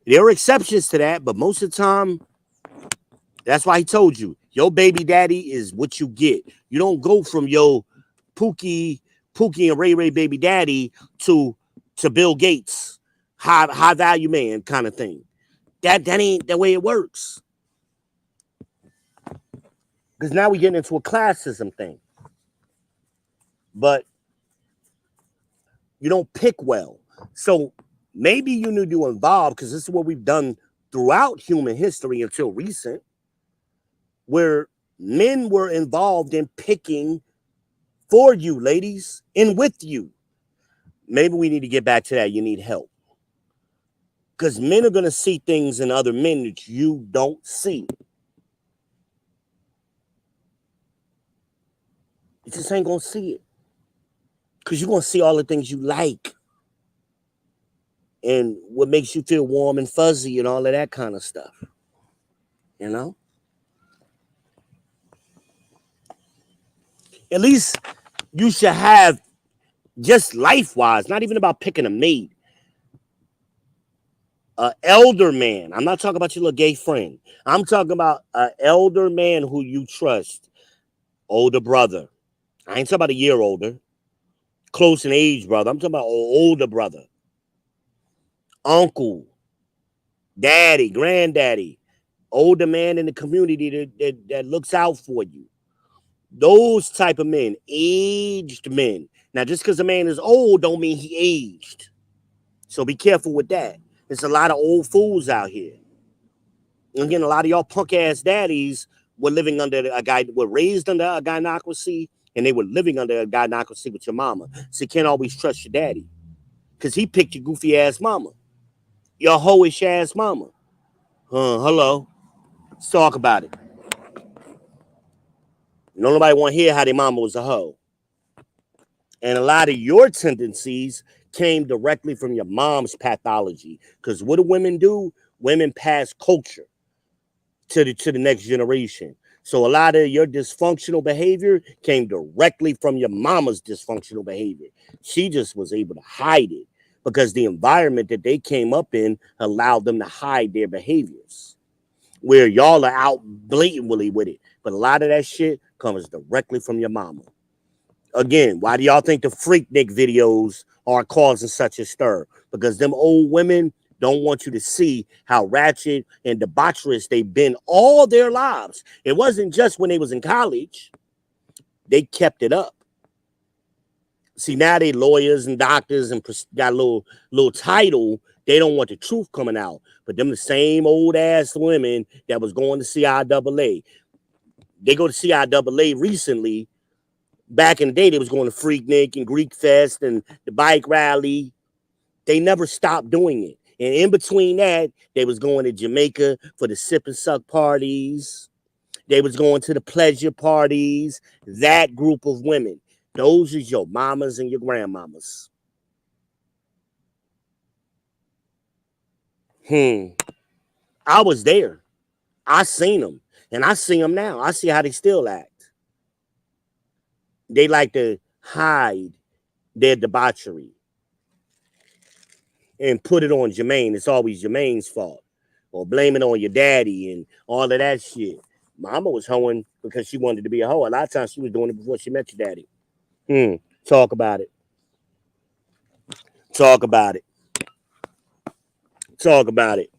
[SPEAKER 3] There are exceptions to that, but most of the time, that's why he told you, your baby daddy is what you get. You don't go from your Pookie and Ray baby daddy to Bill Gates, high value man kind of thing. That ain't the way it works. Because now we get into a classism thing. But you don't pick well. So maybe you need to evolve, because this is what we've done throughout human history until recent, where men were involved in picking for you, ladies, and with you. Maybe we need to get back to that. You need help. Because men are going to see things in other men that you don't see. You just ain't going to see it. Because you're going to see all the things you like. And what makes you feel warm and fuzzy and all of that kind of stuff. You know? At least you should have, just life-wise, not even about picking a mate, an elder man. I'm not talking about your little gay friend. I'm talking about an elder man who you trust. Older brother. I ain't talking about a year older. Close in age brother. I'm talking about an older brother. Uncle. Daddy. Granddaddy. Older man in the community that looks out for you. Those type of men. Aged men. Now, just because a man is old don't mean he aged. So be careful with that. There's a lot of old fools out here. And again, a lot of y'all punk ass daddies were living under a guy, were raised under a gynocracy, and they were living under a gynocracy with your mama. So you can't always trust your daddy, because he picked your goofy ass mama, your hoish ass mama. Hello. Let's talk about it. Nobody want to hear how their mama was a hoe. And a lot of your tendencies came directly from your mom's pathology. Because what do women do? Women pass culture. to the next generation. So a lot of your dysfunctional behavior came directly from your mama's dysfunctional behavior. She just was able to hide it because the environment that they came up in allowed them to hide their behaviors. Where y'all are out blatantly with it. But a lot of that shit comes directly from your mama. Again, why do y'all think the Freaknik videos are causing such a stir? Because them old women don't want you to see how ratchet and debaucherous they've been all their lives. It wasn't just when they was in college. They kept it up. See, now they lawyers and doctors and got a little title. They don't want the truth coming out. But them the same old ass women that was going to CIAA. They go to CIAA recently. Back in the day, they was going to Freaknik and Greek Fest and the bike rally. They never stopped doing it. And in between that, they was going to Jamaica for the sip and suck parties. They was going to the pleasure parties. That group of women. Those is your mamas and your grandmamas. I was there. I seen them. And I see them now. I see how they still act. They like to hide their debauchery and put it on Jermaine. It's always Jermaine's fault. Or blame it on your daddy and all of that shit. Mama was hoeing because she wanted to be a hoe. A lot of times she was doing it before she met your daddy. Talk about it. Talk about it. Talk about it.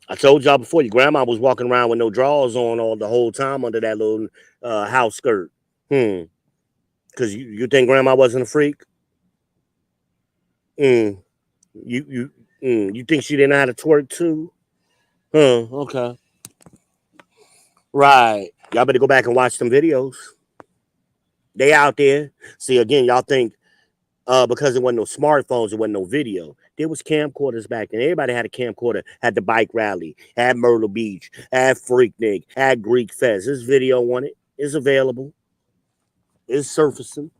[SPEAKER 3] I told y'all before, your grandma was walking around with no drawers on all the whole time under that little house skirt. Because you think grandma wasn't a freak? You think she didn't know how to twerk too? Okay. Right. Y'all better go back and watch some videos. They out there. See, again, y'all think because there wasn't no smartphones, there wasn't no video. There was camcorders back then. Everybody had a camcorder, had the bike rally, had Myrtle Beach, had Freaknik, had Greek Fest. There's video on it. It's available. It's surfacing.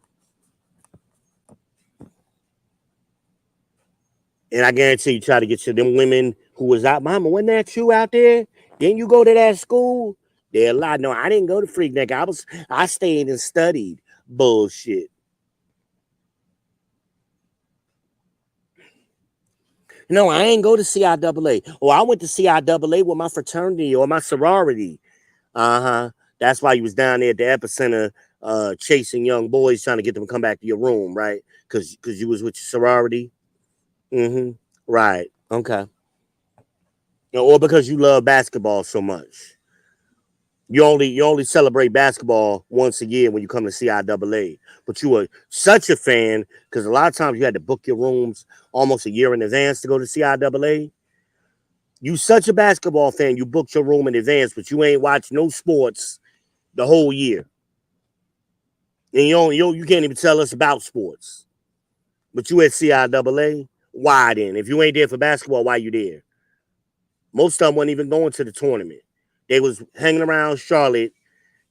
[SPEAKER 3] And I guarantee you try to get to them women who was out, mama, wasn't that you out there? Didn't you go to that school? They're a lot. No, I didn't go to Freaknik. I stayed and studied. Bullshit. No, I ain't go to CIAA. Or I went to CIAA with my fraternity or my sorority. That's why you was down there at the epicenter chasing young boys trying to get them to come back to your room, right? Because you was with your sorority. Right. Okay. Or because you love basketball so much. You only celebrate basketball once a year when you come to CIAA. But you were such a fan because a lot of times you had to book your rooms almost a year in advance to go to CIAA. You such a basketball fan, you booked your room in advance, but you ain't watched no sports the whole year. And you can't even tell us about sports. But you at CIAA, why then? If you ain't there for basketball, why you there? Most of them weren't even going to the tournament. They was hanging around Charlotte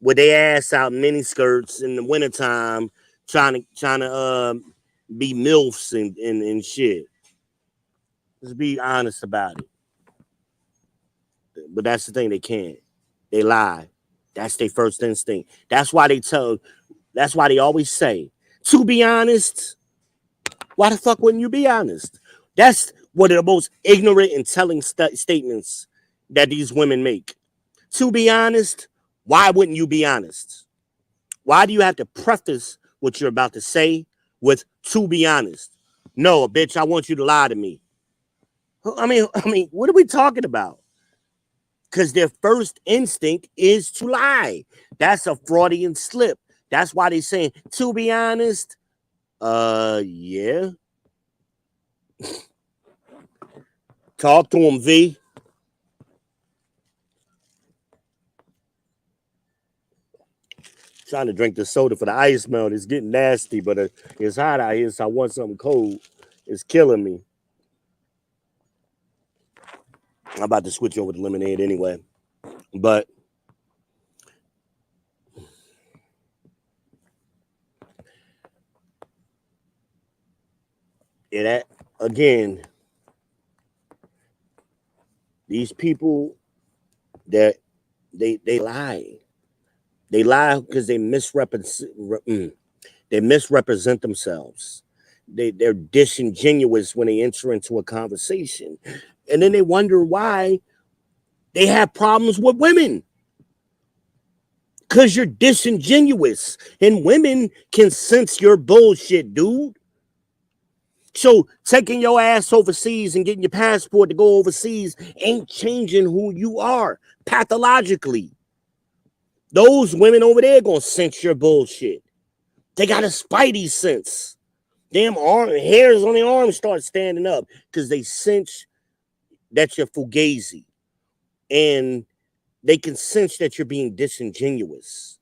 [SPEAKER 3] with their ass out in mini skirts in the wintertime, trying to be MILFs and shit. Just be honest about it. But that's the thing, they can't. They lie. That's their first instinct. That's why they always say, to be honest, why the fuck wouldn't you be honest? That's one of the most ignorant and telling statements that these women make. To be honest, why wouldn't you be honest? Why do you have to preface what you're about to say with to be honest? No, bitch, I want you to lie to me. I mean, what are we talking about? Because their first instinct is to lie. That's a Freudian slip. That's why they saying, to be honest, yeah. Talk to him, V. Trying to drink the soda for the ice melt. It's getting nasty, but it's hot out here, so I want something cold. It's killing me. I'm about to switch over to lemonade anyway. But that again, these people That they lie. They lie because they misrepresent themselves. They're disingenuous when they enter into a conversation, and then they wonder why they have problems with women. Because you're disingenuous, and women can sense your bullshit, dude. So taking your ass overseas and getting your passport to go overseas ain't changing who you are pathologically. Those women over there gonna sense your bullshit. They got a spidey sense. Damn hairs on their arms start standing up because they sense that you're fugazi, and they can sense that you're being disingenuous.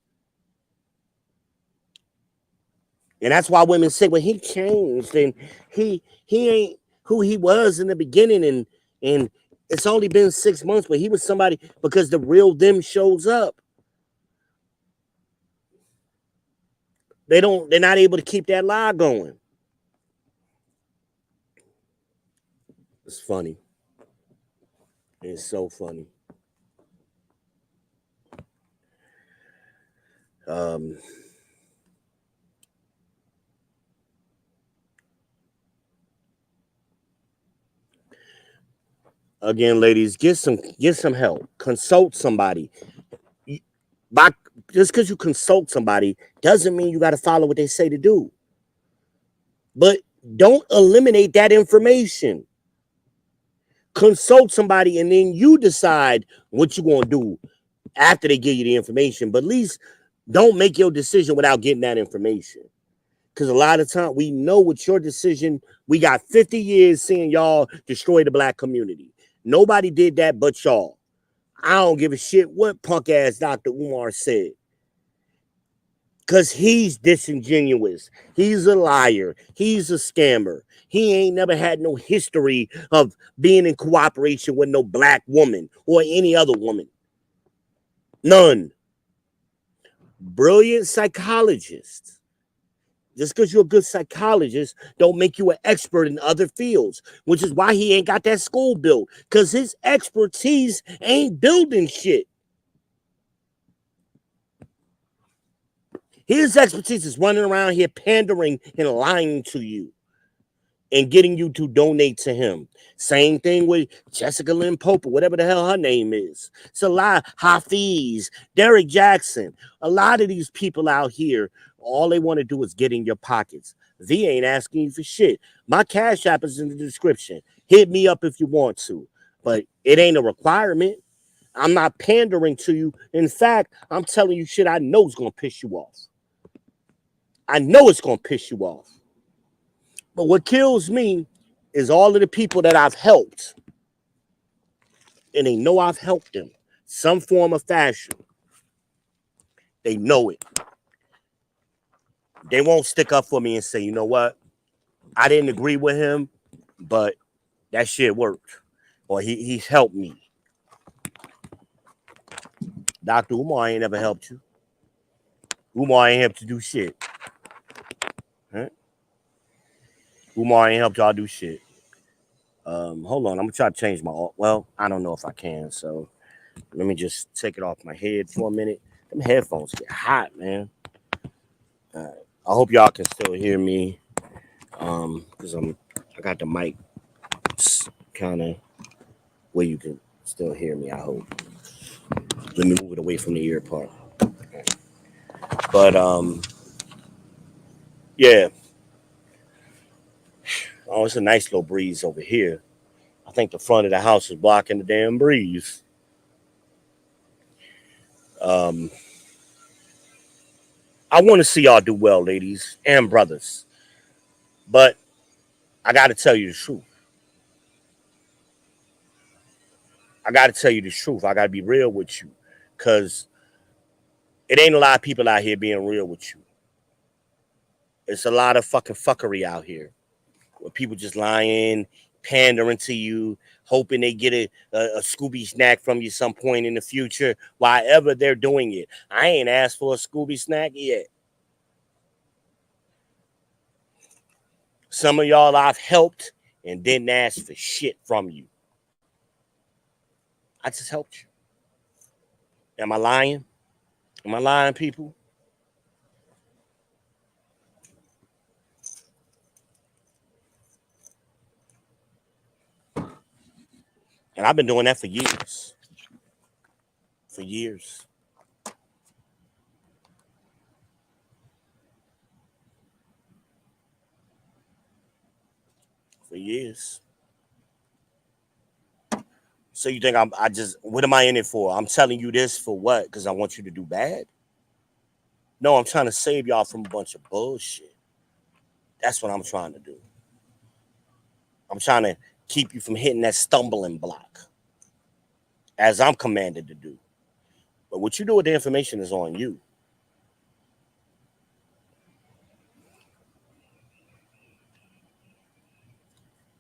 [SPEAKER 3] And that's why women say, well, he changed and he ain't who he was in the beginning, and it's only been 6 months, but he was somebody, because the real them shows up. They're not able to keep that lie going. It's funny. It's so funny. Um Again, ladies, get some help. Consult somebody. By, just because you consult somebody doesn't mean you got to follow what they say to do. But don't eliminate that information. Consult somebody, and then you decide what you're going to do after they give you the information. But at least don't make your decision without getting that information. Because a lot of time we know with your decision, we got 50 years seeing y'all destroy the black community. Nobody did that but y'all. I don't give a shit what punk ass Dr. Umar said. Because he's disingenuous. He's a liar. He's a scammer. He ain't never had no history of being in cooperation with no black woman or any other woman. None. Brilliant psychologist. Just because you're a good psychologist don't make you an expert in other fields, which is why he ain't got that school built, because his expertise ain't building shit. His expertise is running around here pandering and lying to you and getting you to donate to him. Same thing with Jessica Lynn Pope, or whatever the hell her name is. It's a lot. Hafiz, Derek Jackson. A lot of these people out here, all they want to do is get in your pockets. V ain't asking you for shit. My Cash App is in the description. Hit me up if you want to, but it ain't a requirement. I'm not pandering to you. In fact, I'm telling you shit I know is going to piss you off. I know it's going to piss you off. But what kills me is all of the people that I've helped, and they know I've helped them some form of fashion. They know it. They won't stick up for me and say, you know what? I didn't agree with him, but that shit worked. Or he's helped me. Dr. Umar ain't ever helped you. Umar ain't helped you do shit. Huh? Umar ain't helped y'all do shit. Hold on. I'm going to try to change my... Well, I don't know if I can, so let me just take it off my head for a minute. Them headphones get hot, man. I hope y'all can still hear me. Because I got the mic kind of where you can still hear me, I hope. Let me move it away from the ear part. But yeah. Oh, it's a nice little breeze over here. I think the front of the house is blocking the damn breeze. I want to see y'all do well, ladies and brothers. But I got to tell you the truth. I got to tell you the truth. I got to be real with you. Because it ain't a lot of people out here being real with you. It's a lot of fucking fuckery out here. Where people just lying, pandering to you, hoping they get a Scooby snack from you some point in the future, why ever they're doing it. I ain't asked for a Scooby snack yet. Some of y'all I've helped and didn't ask for shit from you. I just helped you. Am I lying? Am I lying, people? And I've been doing that for years. For years. For years. So you think I just, what am I in it for? I'm telling you this for what? Because I want you to do bad? No, I'm trying to save y'all from a bunch of bullshit. That's what I'm trying to do. I'm trying to keep you from hitting that stumbling block as I'm commanded to do. But what you do with the information is on you.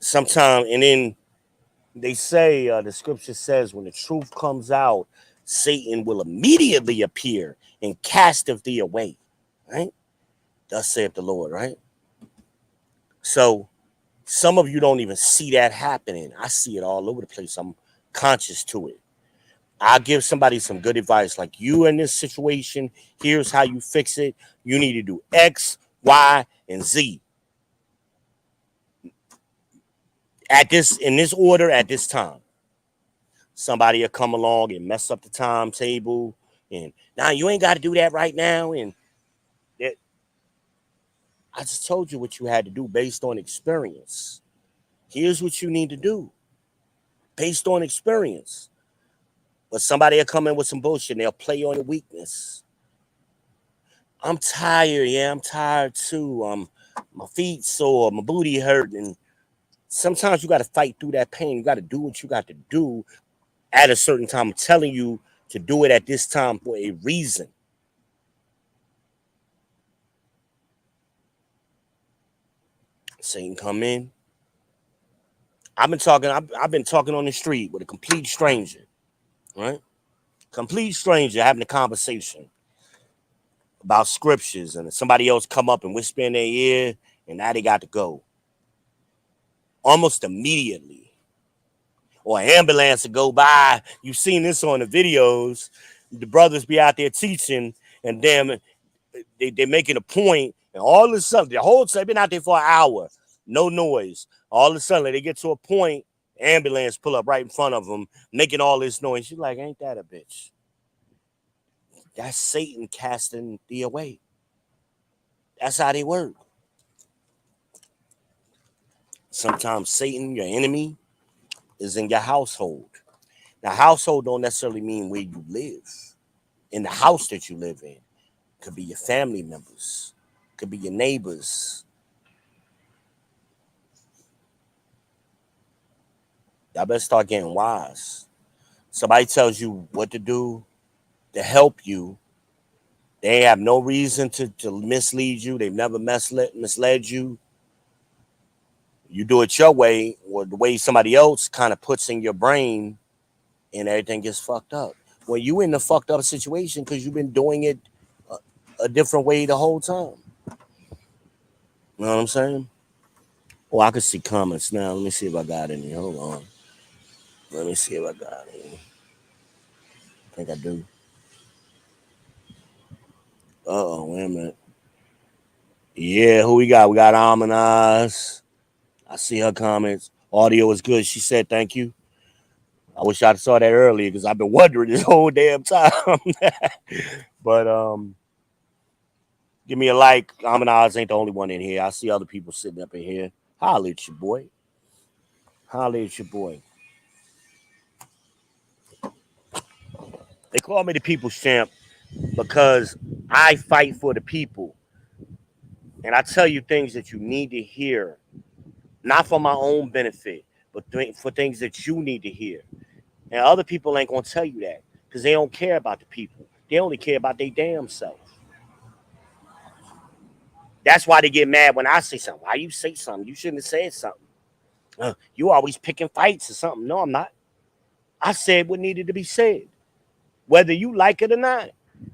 [SPEAKER 3] Sometimes, and then they say, the scripture says, when the truth comes out, Satan will immediately appear and casteth thee away. Right? Thus saith the Lord, right? So some of you don't even see that happening. I see it all over the place. I'm conscious to it. I'll give somebody some good advice. Like, you in this situation, here's how you fix it. You need to do X, Y, and Z. At this, in this order, at this time. Somebody will come along and mess up the timetable. And now you ain't got to do that right now. And that, I just told you what you had to do based on experience. Here's what you need to do based on experience. But somebody will come in with some bullshit and they'll play on the weakness. I'm tired. Yeah, I'm tired too. My feet sore, my booty hurt. And sometimes you got to fight through that pain. You got to do what you got to do at a certain time. I'm telling you to do it at this time for a reason. Satan come in. I've been talking on the street with a complete stranger, right? Complete stranger having a conversation about scriptures, and somebody else come up and whisper in their ear, and now they got to go almost immediately. Or an ambulance to go by. You've seen this on the videos. The brothers be out there teaching, and damn, they're making a point, and all of a sudden, the whole time, been out there for an hour, no noise. All of a sudden, they get to a point, ambulance pull up right in front of them, making all this noise. She's like, ain't that a bitch? That's Satan casting thee away. That's how they work. Sometimes Satan, your enemy, is in your household. Now, household don't necessarily mean where you live. In the house that you live in, could be your family members, could be your neighbors. Y'all better start getting wise. Somebody tells you what to do to help you. They have no reason to mislead you. They've never misled you. You do it your way, or the way somebody else kind of puts in your brain, and everything gets fucked up. Well, you in the fucked up situation because you've been doing it a different way the whole time. You know what I'm saying? Oh, I can see comments now. Let me see if I got any. Hold on. Let me see if I got any. I think I do. Wait a minute. Yeah, who we got? We got Almanaz. I see her comments. Audio is good. She said thank you. I wish I saw that earlier because I've been wondering this whole damn time. But give me a like. Almanaz ain't the only one in here. I see other people sitting up in here. Holla at your boy. Holla at your boy. They call me the people's champ because I fight for the people. And I tell you things that you need to hear, not for my own benefit, but for things that you need to hear. And other people ain't going to tell you that because they don't care about the people. They only care about their damn self. That's why they get mad when I say something. Why you say something? You shouldn't have said something. You always picking fights or something. No, I'm not. I said what needed to be said, whether you like it or not.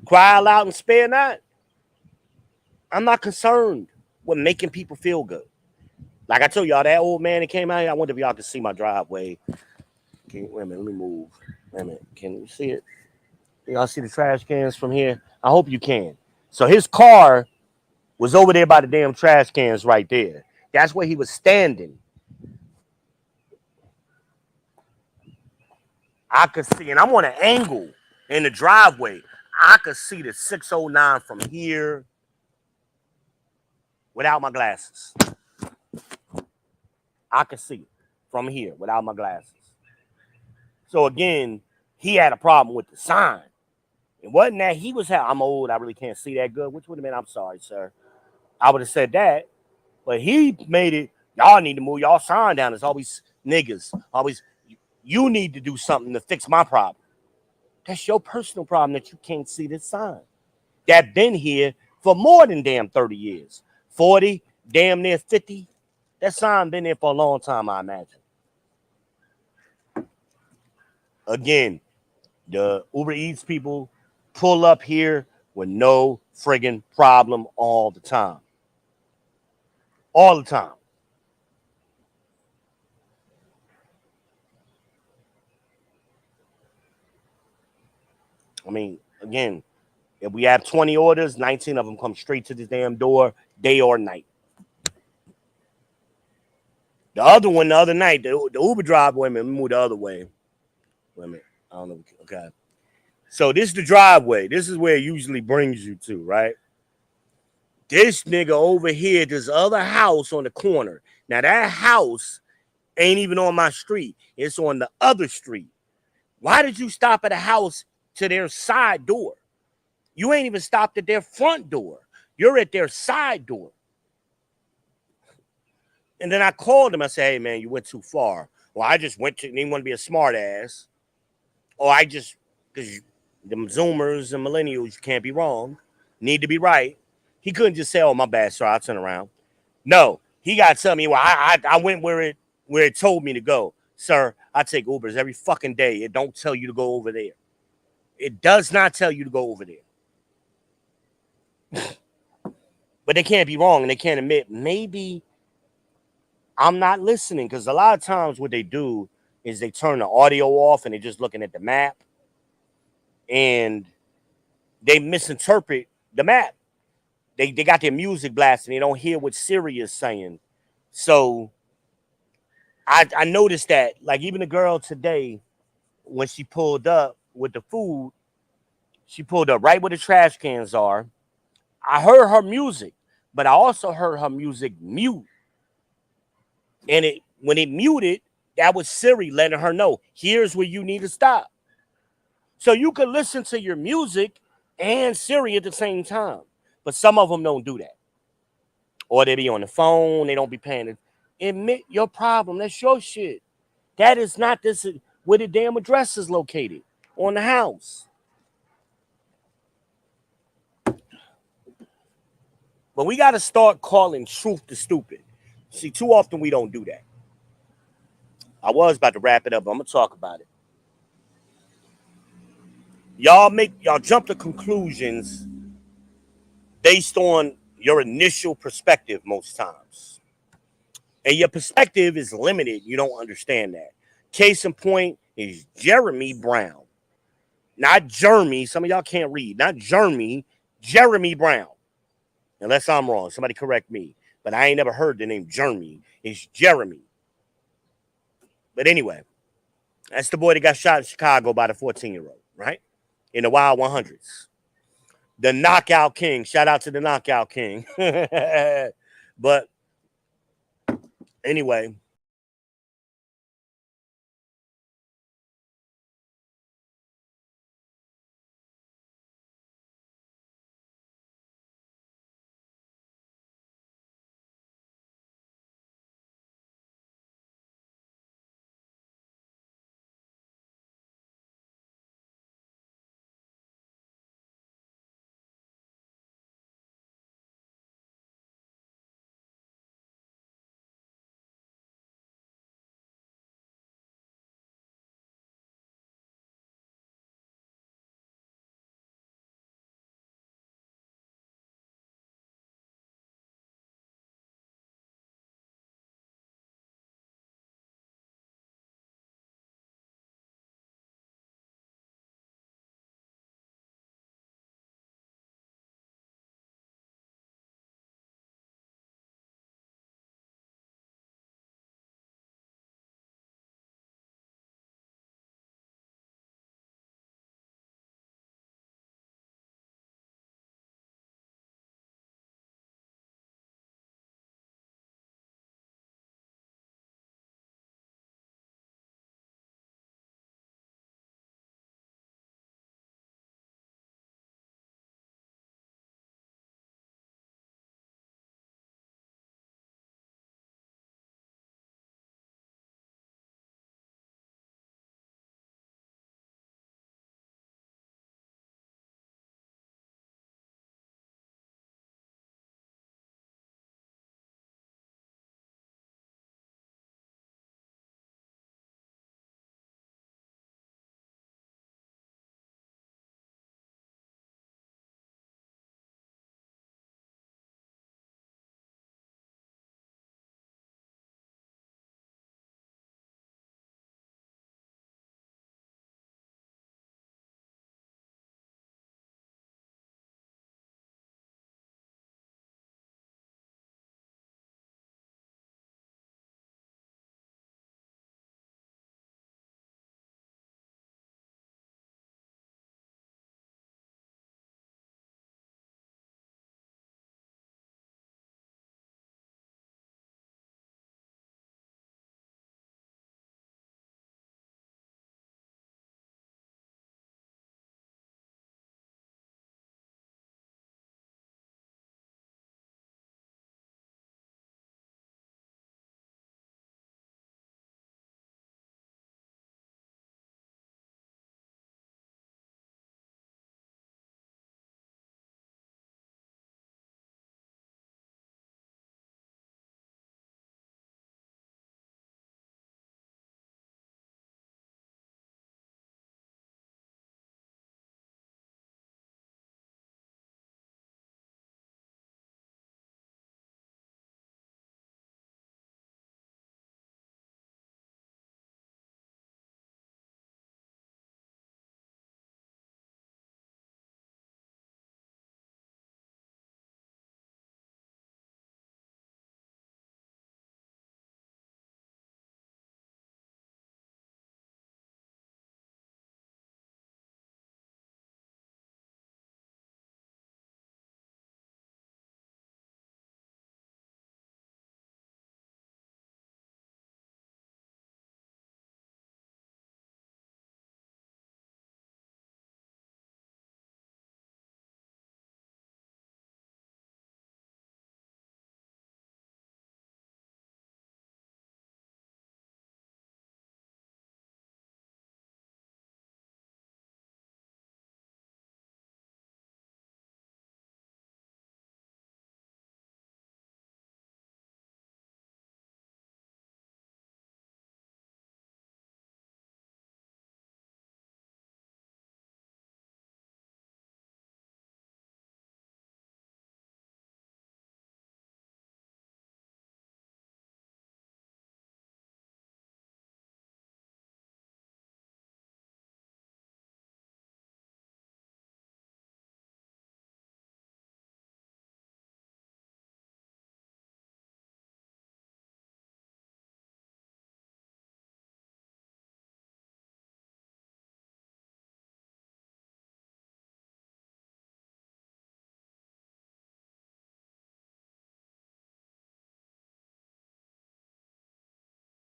[SPEAKER 3] Cry loud and spare not. I'm not concerned with making people feel good. Like I told y'all, that old man that came out here, I wonder if y'all can see my driveway. Wait a minute, let me move. Wait a minute, can you see it? Y'all see the trash cans from here? I hope you can. So his car was over there by the damn trash cans right there. That's where he was standing. I could see, and I'm on an angle in the driveway. I could see the 609 from here without my glasses. I could see it from here without my glasses. So again, he had a problem with the sign. It wasn't that he was I'm old, I really can't see that good, which would have been, I'm sorry, sir. I would have said that. But he made it, y'all need to move y'all sign down. It's always niggas. Always, you need to do something to fix my problem. That's your personal problem that you can't see this sign. That been here for more than damn 30 years. 40, damn near 50. That sign been there for a long time, I imagine. Again, the Uber Eats people pull up here with no friggin' problem all the time. All the time. I mean, again, if we have 20 orders, 19 of them come straight to the damn door, day or night. The other one, the other night, the Uber driver, wait a minute, let me move the other way. Wait a minute, I don't know. Okay. So this is the driveway. This is where it usually brings you to, right? This nigga over here, this other house on the corner. Now that house ain't even on my street. It's on the other street. Why did you stop at a house to their side door? You ain't even stopped at their front door. You're at their side door. And then I called him. I said, hey, man, you went too far. Well, I just went to, didn't want to be a smart ass. Or I just, because them Zoomers and millennials, you can't be wrong. Need to be right. He couldn't just say, oh, my bad, sir, I'll turn around. No, he got to tell me, well, I went where it told me to go. Sir, I take Ubers every fucking day. It don't tell you to go over there. It does not tell you to go over there. But they can't be wrong, and they can't admit, maybe I'm not listening, because a lot of times what they do is they turn the audio off and they're just looking at the map, and they misinterpret the map. They got their music blasting. They don't hear what Siri is saying. So I noticed that, like, even the girl today, when she pulled up with the food, she pulled up right where the trash cans are. I heard her music, but I also heard her music mute. And when it muted, that was Siri letting her know, here's where you need to stop. So you could listen to your music and Siri at the same time. But some of them don't do that. Or they be on the phone, they don't be paying it. Admit your problem. That's your shit. That is not this where the damn address is located on the house. But we got to start calling truth to stupid. See, too often we don't do that. I was about to wrap it up, but I'm going to talk about it. Y'all jump to conclusions based on your initial perspective most times. And your perspective is limited. You don't understand that. Case in point is Jeremy Brown. Not Jeremy. Some of y'all can't read. Not Jeremy. Jeremy Brown. Unless I'm wrong. Somebody correct me. But I ain't never heard the name Jeremy. It's Jeremy. But anyway, that's the boy that got shot in Chicago by the 14-year-old, right? In the Wild 100s. The Knockout King. Shout out to the Knockout King. But anyway,